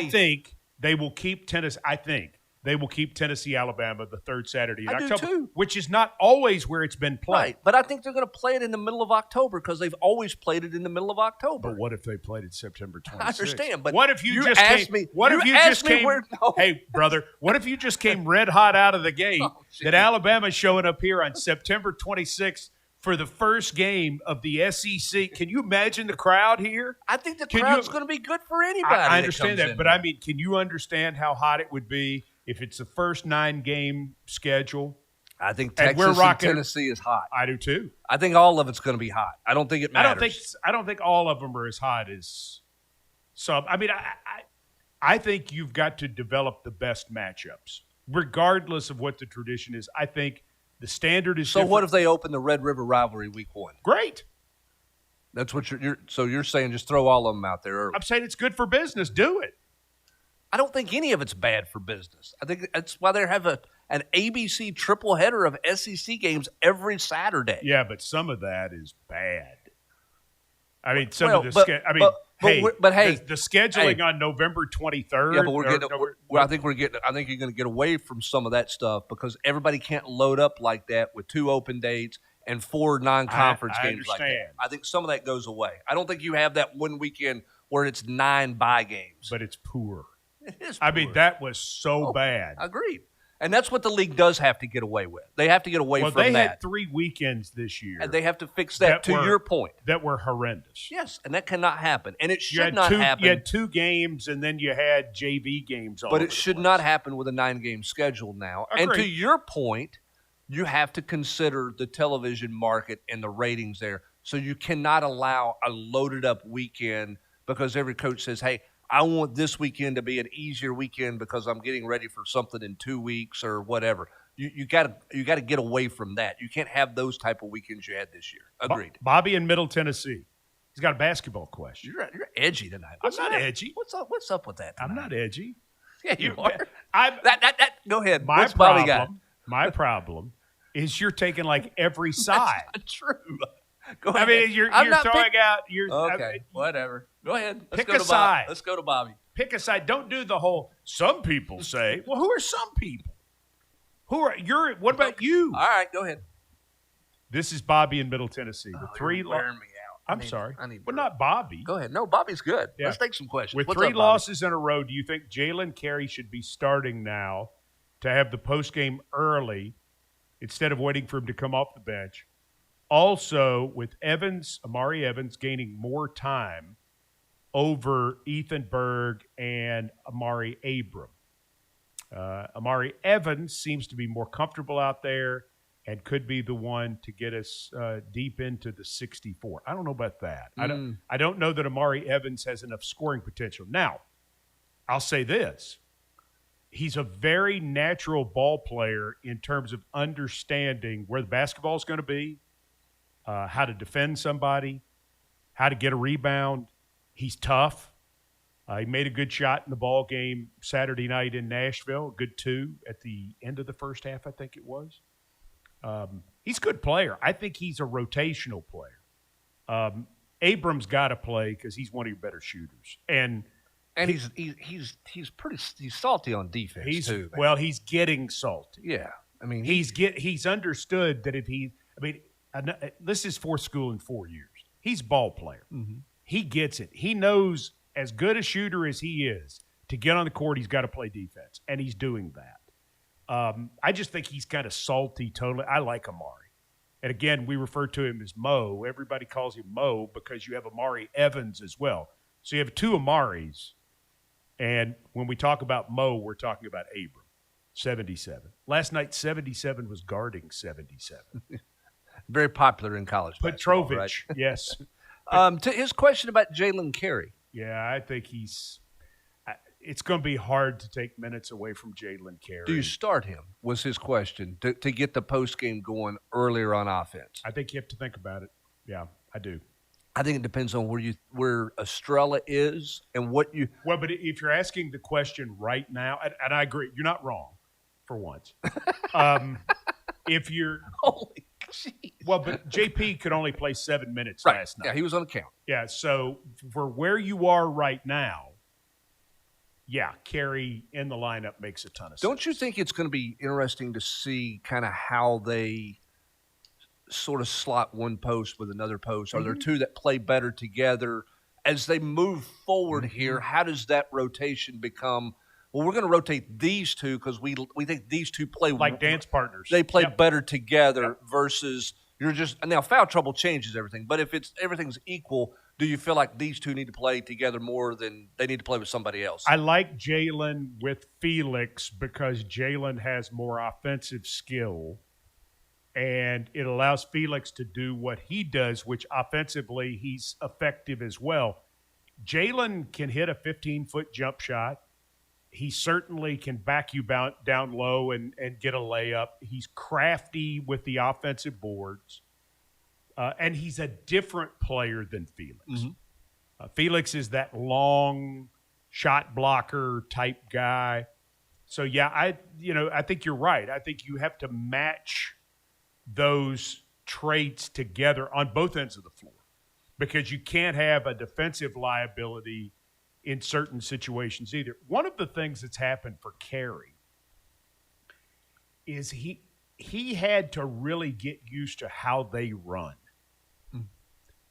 think they will keep Tennessee. I think they will keep Tennessee, Alabama the third Saturday in October, too. Which is not always where it's been played. Right, but I think they're going to play it in the middle of October because they've always played it in the middle of October. But what if they played it September 26th? I understand, but what if you just asked came? me? What you if you asked just me came? where, no. Hey, brother, what if you just came red hot out of the gate that Alabama's showing up here on September 26th for the first game of the SEC? Can you imagine the crowd here? I think the crowd's going to be good for anybody. I understand that, but I mean, can you understand how hot it would be if it's the first 9-game schedule? I think Texas and Tennessee is hot. I do too. I think all of it's going to be hot. I don't think it matters. I don't think all of them are as hot as some. I mean, I think you've got to develop the best matchups, regardless of what the tradition is. I think the standard is. So different. what if they open the Red River rivalry week 1? Great. That's what you're saying. Just throw all of them out there early. I'm saying it's good for business. Do it. I don't think any of it's bad for business. I think that's why they have an ABC triple header of SEC games every Saturday. Yeah, but some of that is bad. I mean, the scheduling on November 23rd. Yeah, but I think you're going to get away from some of that stuff because everybody can't load up like that with 2 open dates and 4 non-conference games like that. I think some of that goes away. I don't think you have that one weekend where it's 9 bye games. But it's poor. It is poor. I mean, that was so bad. Agreed. And that's what the league does have to get away with. They have to get away from that. Well, they had 3 weekends this year. And they have to fix that, to your point. That were horrendous. Yes, and that cannot happen. And it should not happen. You had 2 games, and then you had JV games all But over it should not happen with a 9-game schedule now. Agreed. And to your point, you have to consider the television market and the ratings there. So you cannot allow a loaded-up weekend because every coach says, hey, I want this weekend to be an easier weekend because I'm getting ready for something in 2 weeks or whatever. You got to get away from that. You can't have those type of weekends you had this year. Agreed. Bobby in Middle Tennessee. He's got a basketball question. You're edgy tonight. I'm not edgy. What's up with that tonight? I'm not edgy. Yeah, you are. That go ahead. My What's Bobby got? My problem is you're taking like every side. That's not true. Go ahead. I mean, you're throwing out. Okay, whatever. Go ahead. Pick a side. Let's go to Bobby. Pick a side. Don't do the whole. Some people say. Well, who are some people? What about you? All right, go ahead. This is Bobby in Middle Tennessee. The three. You're wearing me out. I'm sorry. Well, not Bobby. Go ahead. No, Bobby's good. Yeah. Let's take some questions. With What's three up, Bobby? losses in a row, do you think Jalen Carey should be starting now to have the postgame early instead of waiting for him to come off the bench? Also, with Amari Evans gaining more time over Ethan Berg and Amari Abram. Amari Evans seems to be more comfortable out there and could be the one to get us deep into the 64. I don't know about that. I don't know that Amari Evans has enough scoring potential. Now, I'll say this. He's a very natural ball player in terms of understanding where the basketball is going to be, how to defend somebody, how to get a rebound. He's tough. He made a good shot in the ball game Saturday night in Nashville, a good 2 at the end of the first half, I think it was. He's a good player. I think he's a rotational player. Abram's got to play because he's one of your better shooters, and he's salty on defense too. Man. Well, he's getting salty. Yeah, I mean he's understood that if he, this is fourth school in 4 years. He's a ball player. Mm-hmm. He gets it. He knows as good a shooter as he is to get on the court, he's got to play defense, and he's doing that. I just think he's kind of salty totally. I like Amari. And again, we refer to him as Mo. Everybody calls him Mo because you have Amari Evans as well. So you have 2 Amaris. And when we talk about Mo, we're talking about Abram, 77. Last night, 77 was guarding 77. Very popular in college basketball, Petrovic, right? yes. To his question about Jalen Carey. Yeah, I think it's going to be hard to take minutes away from Jalen Carey. Do you start him, was his question, to get the postgame going earlier on offense? I think you have to think about it. Yeah, I do. I think it depends on where Estrella is and what you – Well, but if you're asking the question right now, and I agree, you're not wrong for once. If you're – Holy jeez. Well, but JP could only play 7 minutes right. last night. Yeah, he was on the count. Yeah, so for where you are right now, yeah, Carey in the lineup makes a ton of sense. Don't you think it's going to be interesting to see kind of how they sort of slot one post with another post? Are there 2 that play better together? As they move forward here, how does that rotation become? Well, we're going to rotate these 2 because we think these 2 play like dance partners. They play better together versus you're just – now foul trouble changes everything, but if everything's equal – do you feel like these 2 need to play together more than they need to play with somebody else? I like Jalen with Felix because Jalen has more offensive skill, and it allows Felix to do what he does, which offensively he's effective as well. Jalen can hit a 15-foot jump shot. He certainly can back you down low and get a layup. He's crafty with the offensive boards. And he's a different player than Felix. Mm-hmm. Felix is that long shot blocker type guy. So, yeah, I think you're right. I think you have to match those traits together on both ends of the floor because you can't have a defensive liability in certain situations either. One of the things that's happened for Carey is he had to really get used to how they run.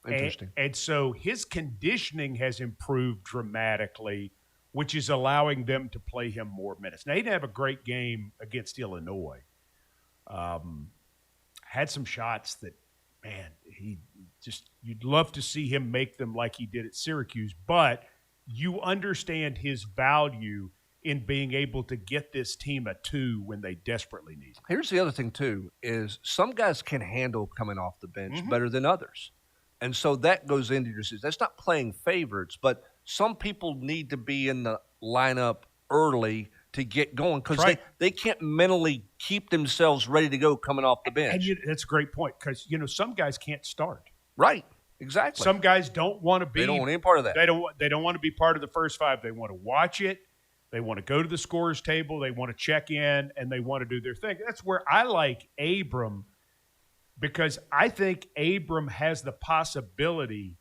Interesting. And so his conditioning has improved dramatically, which is allowing them to play him more minutes. Now, he didn't have a great game against Illinois. Had some shots that, man, you'd love to see him make them like he did at Syracuse, but you understand his value in being able to get this team a 2 when they desperately need it. Here's the other thing, too, is some guys can handle coming off the bench better than others. And so that goes into your season. That's not playing favorites, but some people need to be in the lineup early to get going because Right. they can't mentally keep themselves ready to go coming off the bench. And that's a great point because, some guys can't start. Right. Exactly. Some guys don't want to be. They don't want any part of that. They don't want to be part of the first five. They want to watch it. They want to go to the scorer's table. They want to check in, and they want to do their thing. That's where I like Abram because I think Abram has the possibility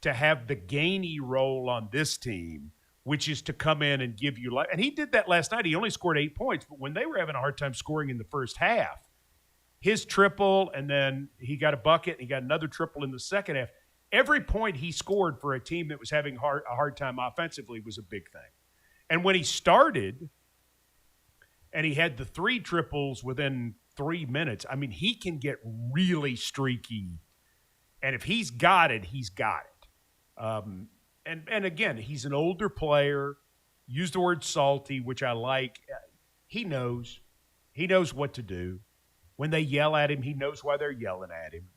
to have the Gainey role on this team, which is to come in and give you life. And he did that last night. He only scored 8 points, but when they were having a hard time scoring in the first half, his triple, and then he got a bucket, and he got another triple in the second half. Every point he scored for a team that was having a hard time offensively was a big thing. And when he started, and he had the 3 triples within 3 minutes, I mean, he can get really streaky. And if he's got it, he's got it. And again, he's an older player. Use the word salty, which I like. He knows what to do. When they yell at him, he knows why they're yelling at him.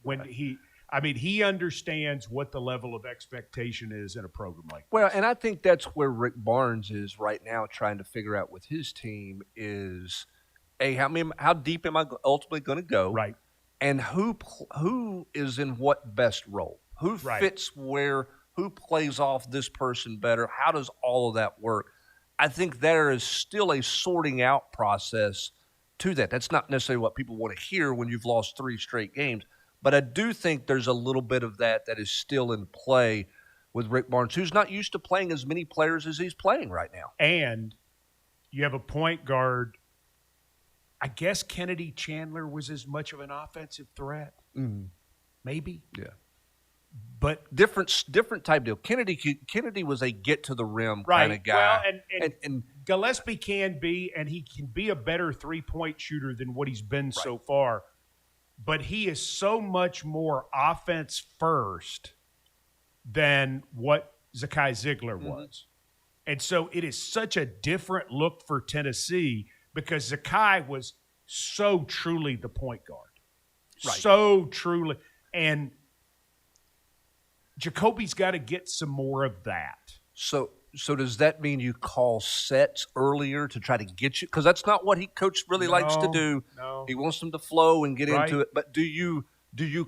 He understands what the level of expectation is in a program like this. Well, and I think that's where Rick Barnes is right now trying to figure out with his team is, how deep am I ultimately going to go? Right. And who is in what best role? Who fits where? Who plays off this person better? How does all of that work? I think there is still a sorting out process to that. That's not necessarily what people want to hear when you've lost 3 straight games. But I do think there's a little bit of that is still in play with Rick Barnes, who's not used to playing as many players as he's playing right now. And you have a point guard. I guess Kennedy Chandler was as much of an offensive threat. Mm-hmm. Maybe. Yeah. But different type deal. Kennedy was a get to the rim kind of guy. Well, and Gillespie can be, and he can be a better 3-point shooter than what he's been so far. But he is so much more offense first than what Zakai Ziegler was. And so it is such a different look for Tennessee because Zakai was so truly the point guard. Right. So truly. And Jacoby's got to get some more of that. So does that mean you call sets earlier to try to get you? Because that's not what coach really likes to do. No. He wants them to flow and get into it. But do you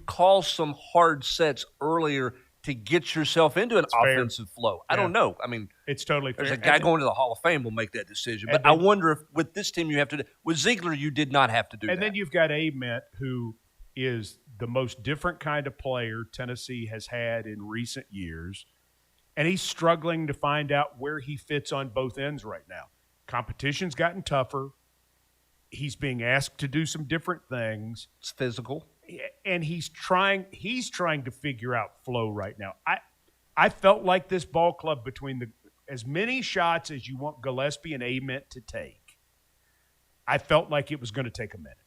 call some hard sets earlier to get yourself into an offensive flow? I don't know. I mean, it's totally fair. There's a guy going to the Hall of Fame will make that decision. But I wonder if with this team you have to – with Ziegler you did not have to do that. And then you've got Ament, who is the most different kind of player Tennessee has had in recent years. And he's struggling to find out where he fits on both ends right now. Competition's gotten tougher. He's being asked to do some different things. It's physical. And he's trying to figure out flow right now. I felt like this ball club, between as many shots as you want Gillespie and Ament to take, I felt like it was going to take a minute.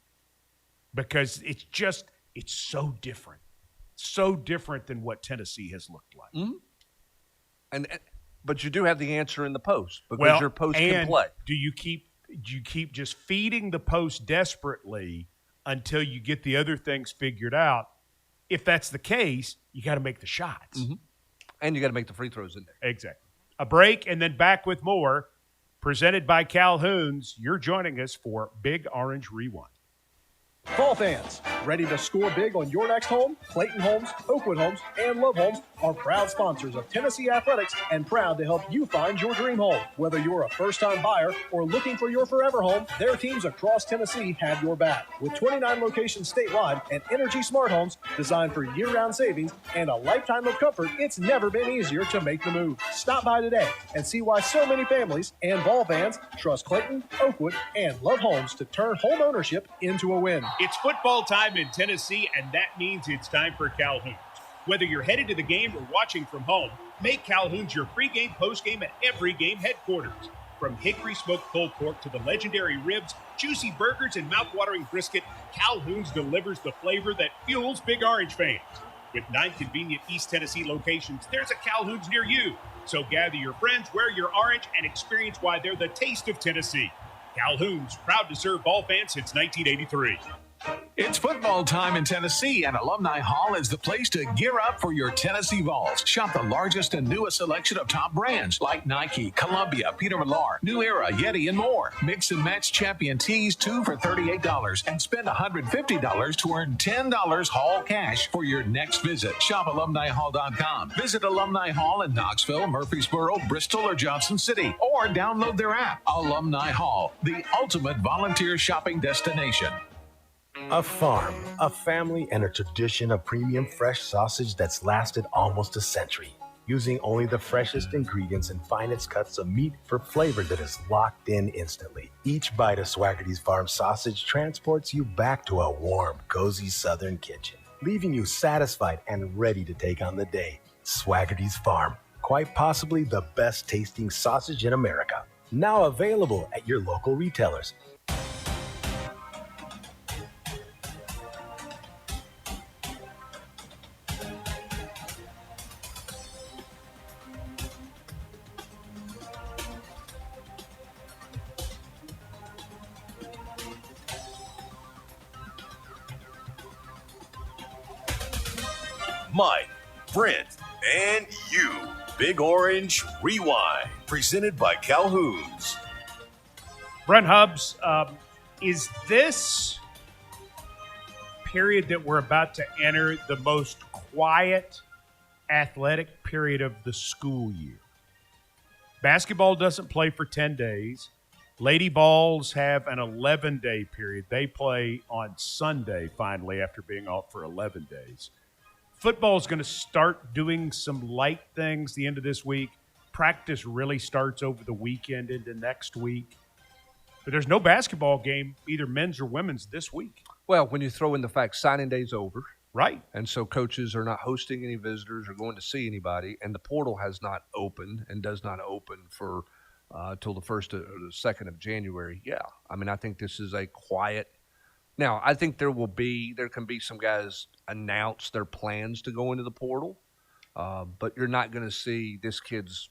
Because it's so different. So different than what Tennessee has looked like. Mm-hmm. But you do have the answer in the post because your post can play. Do you keep just feeding the post desperately until you get the other things figured out? If that's the case, you got to make the shots. Mm-hmm. And you got to make the free throws in there. Exactly. A break and then back with more. Presented by Calhoun's. You're joining us for Big Orange Rewind. Fall fans, ready to score big on your next home? Clayton Homes, Oakwood Homes, and Love Homes are proud sponsors of Tennessee Athletics and proud to help you find your dream home. Whether you're a first-time buyer or looking for your forever home, their teams across Tennessee have your back. With 29 locations statewide and Energy Smart Homes designed for year-round savings and a lifetime of comfort, it's never been easier to make the move. Stop by today and see why so many families and ball fans trust Clayton, Oakwood, and Love Homes to turn home ownership into a win. It's football time in Tennessee, and that means it's time for Calhoun's. Whether you're headed to the game or watching from home, make Calhoun's your pregame, postgame, and every game headquarters. From hickory smoked pulled pork to the legendary ribs, juicy burgers, and mouthwatering brisket, Calhoun's delivers the flavor that fuels Big Orange fans. With 9 convenient East Tennessee locations, there's a Calhoun's near you. So gather your friends, wear your orange, and experience why they're the taste of Tennessee. Calhoun's, proud to serve ball fans since 1983. It's football time in Tennessee, and Alumni Hall is the place to gear up for your Tennessee Vols. Shop the largest and newest selection of top brands like Nike, Columbia, Peter Millar, New Era, Yeti, and more. Mix and match champion tees, 2 for $38, and spend $150 to earn $10 Hall cash for your next visit. Shop AlumniHall.com. Visit Alumni Hall in Knoxville, Murfreesboro, Bristol, or Johnson City, or download their app. Alumni Hall, the ultimate volunteer shopping destination. A farm, a family, and a tradition of premium fresh sausage that's lasted almost a century, using only the freshest ingredients and finest cuts of meat for flavor that is locked in instantly. Each bite of Swaggerty's Farm sausage transports you back to a warm, cozy southern kitchen, leaving you satisfied and ready to take on the day. Swaggerty's Farm, quite possibly the best tasting sausage in America. Now available at your local retailers. Mike, Brent, and you. Big Orange Rewind, presented by Calhoun's. Brent Hubbs, is this period that we're about to enter the most quiet athletic period of the school year? Basketball doesn't play for 10 days. Lady Balls have an 11-day period. They play on Sunday, finally, after being off for 11 days. Football is going to start doing some light things the end of this week. Practice really starts over the weekend into next week. But there's no basketball game, either men's or women's, this week. Well, when you throw in the fact signing day's over. Right. And so coaches are not hosting any visitors or going to see anybody, and the portal has not opened and does not open for till the 1st or the 2nd of January. Yeah, I mean, I think this is a quiet. Now, I think there can be some guys announce their plans to go into the portal, but you're not going to see this kid's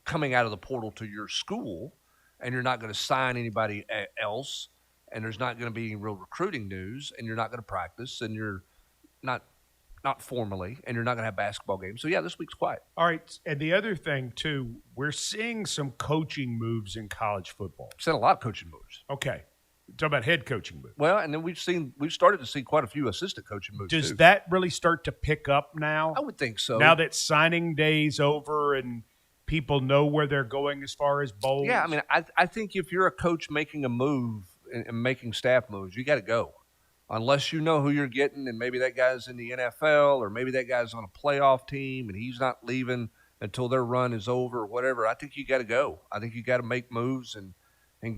coming out of the portal to your school, and you're not going to sign anybody else, and there's not going to be any real recruiting news, and you're not going to practice, and you're not formally, and you're not going to have basketball games. So, yeah, this week's quiet. All right, and the other thing, too, we're seeing some coaching moves in college football. We've seen a lot of coaching moves. Okay. Talk about head coaching moves. Well, and then we've started to see quite a few assistant coaching moves. Does that really start to pick up now? I would think so. Now that signing day's over and people know where they're going as far as bowls? Yeah, I mean, I think if you're a coach making a move and making staff moves, you got to go. Unless you know who you're getting, and maybe that guy's in the NFL, or maybe that guy's on a playoff team and he's not leaving until their run is over or whatever. I think you got to go. I think you got to make moves and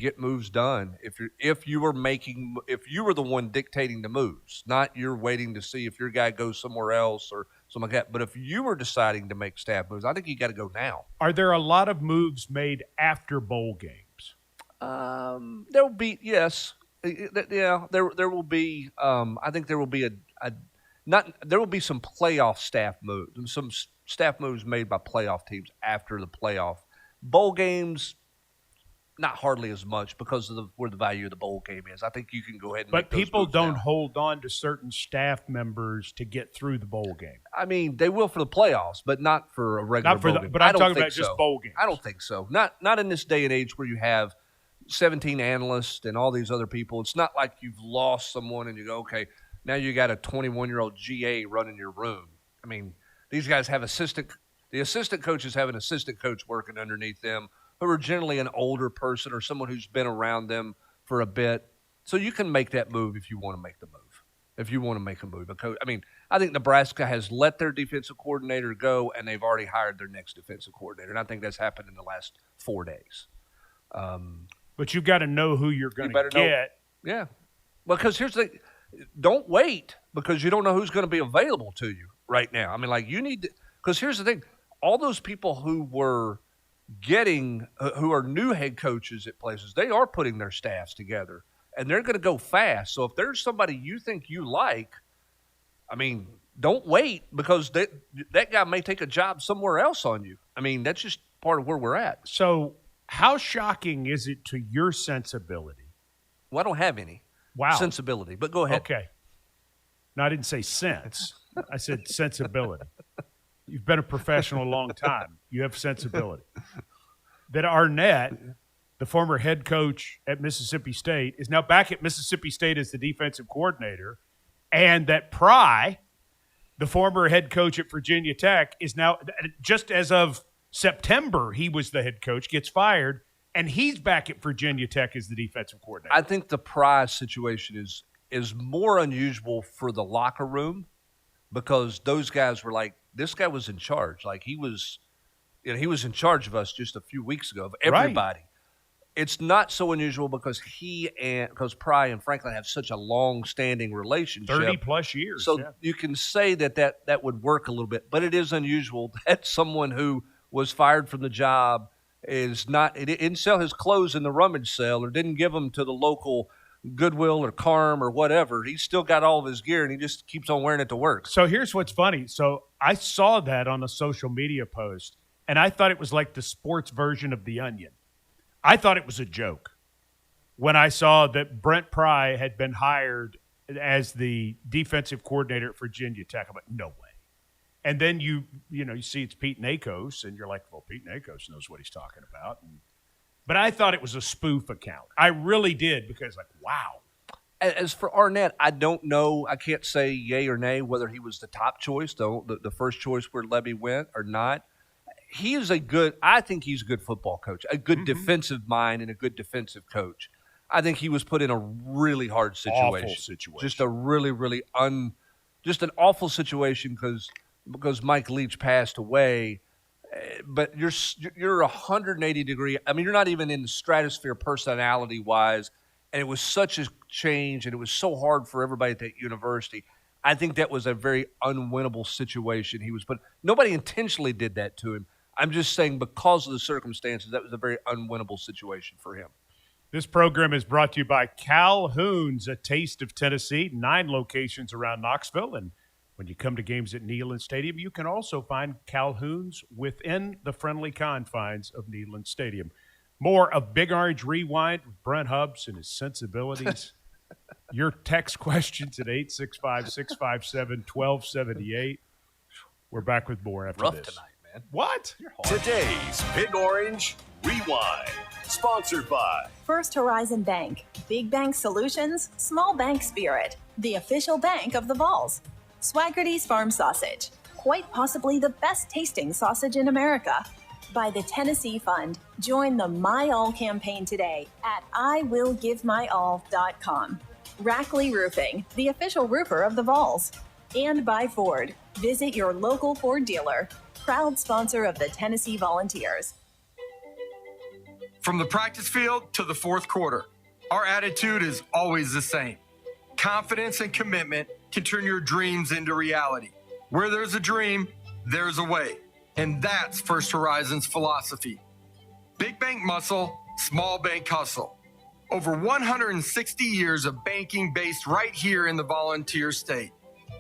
get moves done. If you were the one dictating the moves, not you're waiting to see if your guy goes somewhere else or something like that. But if you were deciding to make staff moves, I think you got to go now. Are there a lot of moves made after bowl games? There will be, yes. Yeah, there will be. I think there will be there will be some playoff staff moves, some staff moves made by playoff teams after the playoff. Bowl games, not hardly as much because of where the value of the bowl game is. I think you can go ahead and but make those people moves don't now. hold on to certain staff members to get through the bowl game. I mean, they will for the playoffs, but not for a regular bowl game. But I'm I don't talking think about just so. bowl games. I don't think so. Not in this day and age where you have 17 analysts and all these other people. It's not like you've lost someone and you go, okay, now you got a 21-year-old GA running your room. I mean, these guys have the assistant coaches have an assistant coach working underneath them who are generally an older person or someone who's been around them for a bit. So you can make that move if you want to make the move, if you want to make a move. I mean, I think Nebraska has let their defensive coordinator go, and they've already hired their next defensive coordinator. And I think that's happened in the last 4 days. But you've got to know who you're going to get. Yeah. Well, because here's the thing. Don't wait because you don't know who's going to be available to you right now. I mean, like you need to – because here's the thing. All those people who were getting who are new head coaches at places, they are putting their staffs together, and they're going to go fast. So if there's somebody you think you like, I mean, don't wait because that guy may take a job somewhere else on you. I mean, that's just part of where we're at. So how shocking is it to your sensibility? Well, I don't have any. sensibility. But go ahead. Okay. No, I didn't say sense. I said sensibility. You've been a professional a long time. You have sensibility. That Arnett, the former head coach at Mississippi State, is now back at Mississippi State as the defensive coordinator, and that Pry, the former head coach at Virginia Tech, is now, just as of September, he was the head coach, gets fired, and he's back at Virginia Tech as the defensive coordinator. I think the Pry situation is more unusual for the locker room because those guys were like, this guy was in charge. Like he was in charge of us just a few weeks ago, of everybody. Right. It's not so unusual because because Pry and Franklin have such a long-standing relationship. 30-plus years. So you can say that would work a little bit, but it is unusual that someone who was fired from the job didn't sell his clothes in the rummage sale or didn't give them to the local Goodwill or Carm or whatever. He's still got all of his gear, and he just keeps on wearing it to work. So here's what's funny. So I saw that on a social media post, and I thought it was like the sports version of The Onion. I thought it was a joke when I saw that Brent Pry had been hired as the defensive coordinator at Virginia Tech. I'm like, no way. And then you see it's Pete Nakos, and you're like, well, Pete Nakos knows what he's talking about. But I thought it was a spoof account. I really did, because like, wow. As for Arnett, I don't know. I can't say yay or nay whether he was the top choice, the first choice where Levy went or not. I think he's a good football coach, a good defensive mind and a good defensive coach. I think he was put in a really hard situation. Awful situation. Just a really, really just an awful situation because Mike Leach passed away. But you're 180 degree. I mean, you're not even in the stratosphere personality wise. And it was such a change, and it was so hard for everybody at that university. I think that was a very unwinnable situation but nobody intentionally did that to him. I'm just saying because of the circumstances, that was a very unwinnable situation for him. This program is brought to you by Calhoun's, a taste of Tennessee, 9 locations around Knoxville. And when you come to games at Neyland Stadium, you can also find Calhoun's within the friendly confines of Neyland Stadium. More of Big Orange Rewind with Brent Hubbs and his sensibilities. Your text questions at 865-657-1278. We're back with more after Rough this. Tonight, man. What? Today's Big Orange Rewind, sponsored by First Horizon Bank, Big Bank Solutions, Small Bank Spirit, the official bank of the Vols. Swaggerty's Farm Sausage, quite possibly the best tasting sausage in America. By the Tennessee Fund. Join the My All campaign today at IWillGiveMyAll.com. Rackley Roofing, the official roofer of the Vols. And by Ford. Visit your local Ford dealer. Proud sponsor of the Tennessee Volunteers. From the practice field to the fourth quarter, our attitude is always the same. Confidence and commitment can turn your dreams into reality. Where there's a dream, there's a way. And that's First Horizon's philosophy. Big bank muscle, small bank hustle. Over 160 years of banking based right here in the Volunteer State.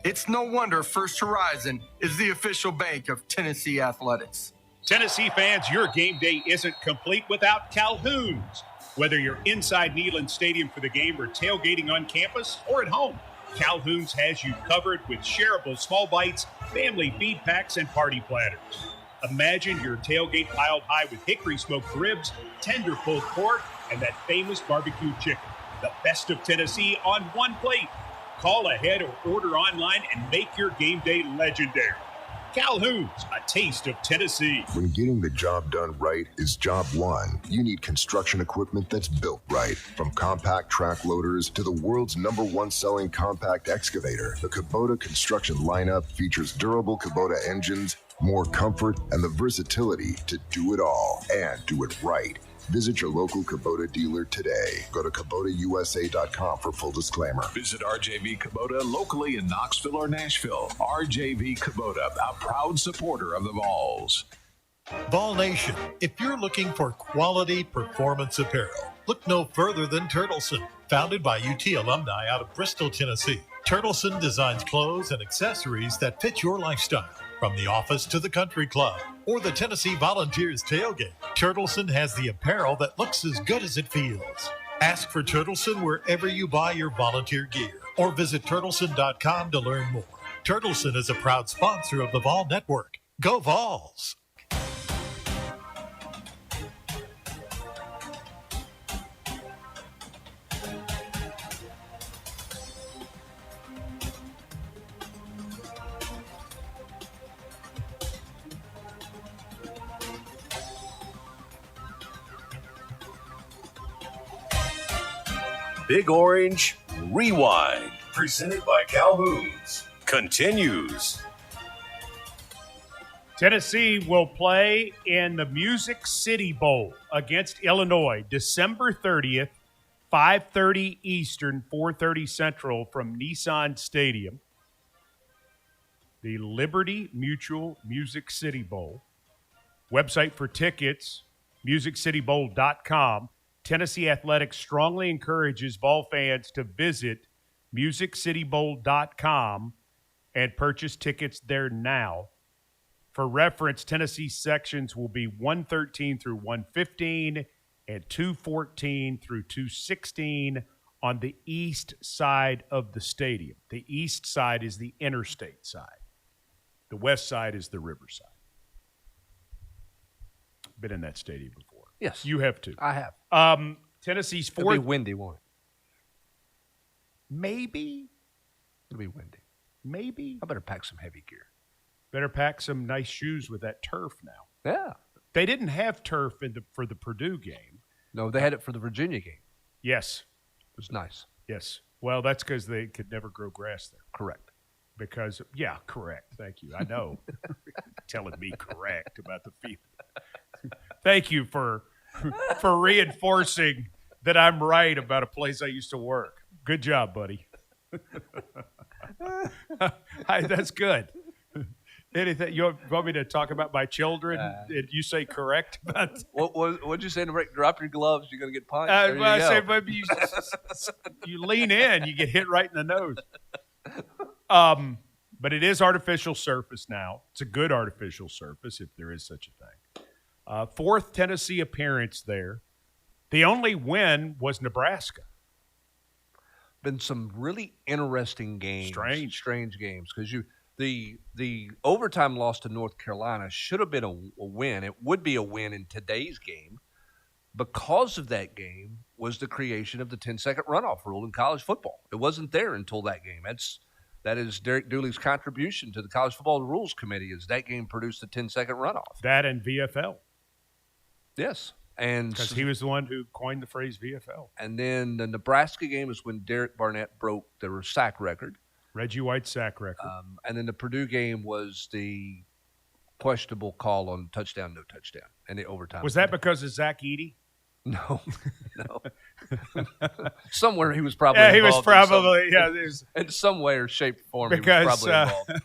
It's no wonder First Horizon is the official bank of Tennessee Athletics. Tennessee fans, your game day isn't complete without Calhoun's. Whether you're inside Neyland Stadium for the game or tailgating on campus or at home, Calhoun's has you covered with shareable small bites, family feed packs, and party platters. Imagine your tailgate piled high with hickory smoked ribs, tender pulled pork, and that famous barbecue chicken. The best of Tennessee on one plate. Call ahead or order online and make your game day legendary. Calhoun's, a taste of Tennessee. When getting the job done right is job one, you need construction equipment that's built right. From compact track loaders to the world's #1 selling compact excavator, the Kubota construction lineup features durable Kubota engines, more comfort, and the versatility to do it all and do it right. Visit your local Kubota dealer today. Go to KubotaUSA.com for full disclaimer. Visit RJV Kubota locally in Knoxville or Nashville. RJV Kubota, a proud supporter of the Vols. Vol Nation, if you're looking for quality performance apparel, look no further than Turtleson. Founded by UT alumni out of Bristol, Tennessee, Turtleson designs clothes and accessories that fit your lifestyle. From the office to the country club or the Tennessee Volunteers tailgate, Turtleson has the apparel that looks as good as it feels. Ask for Turtleson wherever you buy your volunteer gear or visit turtleson.com to learn more. Turtleson is a proud sponsor of the Vol Network. Go Vols! Big Orange Rewind, presented by Calhoun's, continues. Tennessee will play in the Music City Bowl against Illinois December 30th, 5:30 Eastern, 4:30 Central from Nissan Stadium. The Liberty Mutual Music City Bowl. Website for tickets, musiccitybowl.com. Tennessee Athletics strongly encourages Vol fans to visit musiccitybowl.com and purchase tickets there now. For reference, Tennessee sections will be 113 through 115 and 214 through 216 on the east side of the stadium. The east side is the interstate side. The west side is the riverside. Been in that stadium before. Yes. You have too. I have. Tennessee's It'll fourth. be windy, won't it? Maybe. It'll be windy. Maybe. I better pack some heavy gear. Better pack some nice shoes with that turf now. Yeah. They didn't have turf for the Purdue game. No, they had it for the Virginia game. Yes. It was nice. Yes. Well, that's because they could never grow grass there. Correct. Because, yeah, correct. Thank you. I know. Telling me correct about the field. Thank you for reinforcing that I'm right about a place I used to work. Good job, buddy. That's good. Anything you want me to talk about my children? Did you say correct? What'd you say? Drop your gloves. You're gonna get punched. I say, but you lean in, you get hit right in the nose. But it is artificial surface now. It's a good artificial surface, if there is such a thing. Fourth Tennessee appearance there. The only win was Nebraska. Been some really interesting games. Strange games. Because the overtime loss to North Carolina should have been a win. It would be a win in today's game. Because of that game was the creation of the 10-second runoff rule in college football. It wasn't there until that game. That is Derek Dooley's contribution to the College Football Rules Committee, is that game produced the 10-second runoff. That and VFL. Yes. And because he was the one who coined the phrase VFL. And then the Nebraska game is when Derek Barnett broke the sack record. Reggie White's sack record. And then the Purdue game was the questionable call on touchdown, no touchdown, and the overtime. Was that because of Zach Edey? No. Somewhere he was probably involved. He was probably, in some way or shape or form, because, he was probably involved.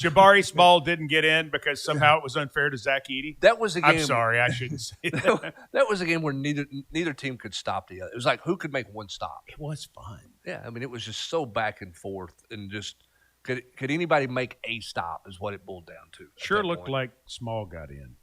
Jabari Small didn't get in because somehow it was unfair to Zach Edey. That was a game. I'm sorry, I shouldn't say that. That was a game where neither team could stop the other. It was like, who could make one stop? It was fun. Yeah, I mean, it was just so back and forth, and just could anybody make a stop is what it boiled down to. Sure looked like Small got in.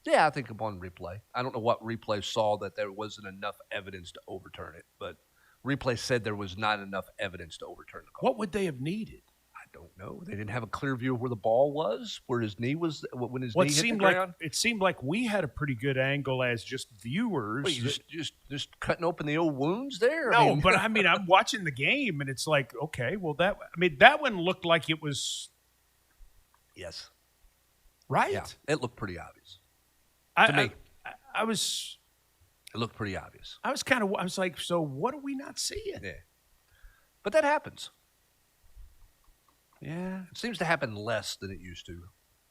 Yeah, I think upon replay. I don't know what replay saw that there wasn't enough evidence to overturn it, but replay said there was not enough evidence to overturn the call. What would they have needed? I don't know. They didn't have a clear view of where the ball was, where his knee was, when his knee hit the ground. It seemed like we had a pretty good angle as just viewers. Wait, just cutting open the old wounds there? No, but I'm watching the game, and it's like, okay, well, that one looked like it was. Yes. Right? Yeah, it looked pretty obvious. To me. It looked pretty obvious. I was like, so what are we not seeing? Yeah. But that happens. Yeah. It seems to happen less than it used to.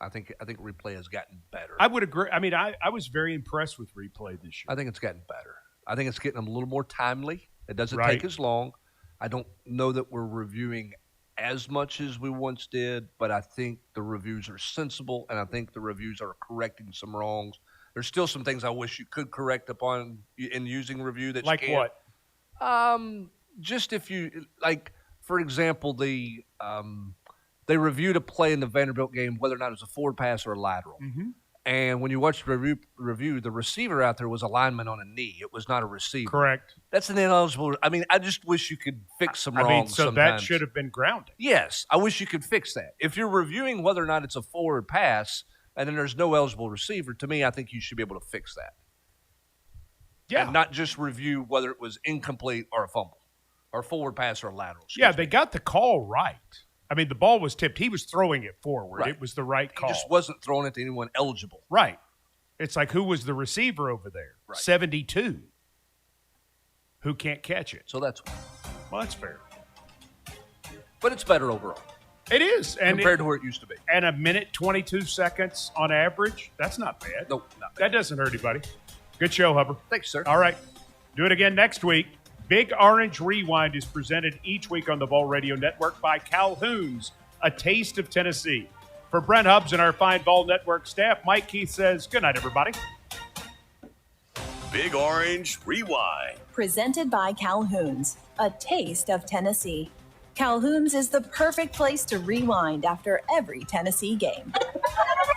I think replay has gotten better. I would agree. I mean, I was very impressed with replay this year. I think it's gotten better. I think it's getting a little more timely. It doesn't Right. take as long. I don't know that we're reviewing as much as we once did, but I think the reviews are sensible, and I think the reviews are correcting some wrongs. There's still some things I wish you could correct upon in using review that like you can't. What? Just if you like, for example, they reviewed a play in the Vanderbilt game, whether or not it was a forward pass or a lateral. Mm-hmm. And when you watch the review, the receiver out there was a lineman on a knee. It was not a receiver. Correct. That's an ineligible. I mean, I just wish you could fix some wrongs so sometimes. that should have been grounded. Yes, I wish you could fix that. If you're reviewing whether or not it's a forward pass and then there's no eligible receiver, to me, I think you should be able to fix that. Yeah. And not just review whether it was incomplete or a fumble or forward pass or a lateral. Yeah, they got the call right. I mean, the ball was tipped. He was throwing it forward. Right. It was the right call. He just wasn't throwing it to anyone eligible. Right. It's like, who was the receiver over there? Right. 72. Who can't catch it? So that's Well, that's fair. But it's better overall. It is. And compared to where it used to be. And a minute, 22 seconds on average, that's not bad. Nope, not bad. That doesn't hurt anybody. Good show, Hubbard. Thanks, sir. All right. Do it again next week. Big Orange Rewind is presented each week on the Vol Radio Network by Calhoun's, a taste of Tennessee. For Brent Hubbs and our fine Vol Network staff, Mike Keith says, good night, everybody. Big Orange Rewind. Presented by Calhoun's, a taste of Tennessee. Calhoun's is the perfect place to rewind after every Tennessee game.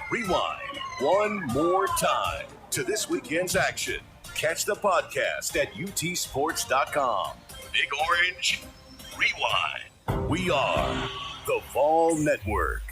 Rewind one more time to this weekend's action. Catch the podcast at utsports.com. Big Orange Rewind. We are the Vol Network.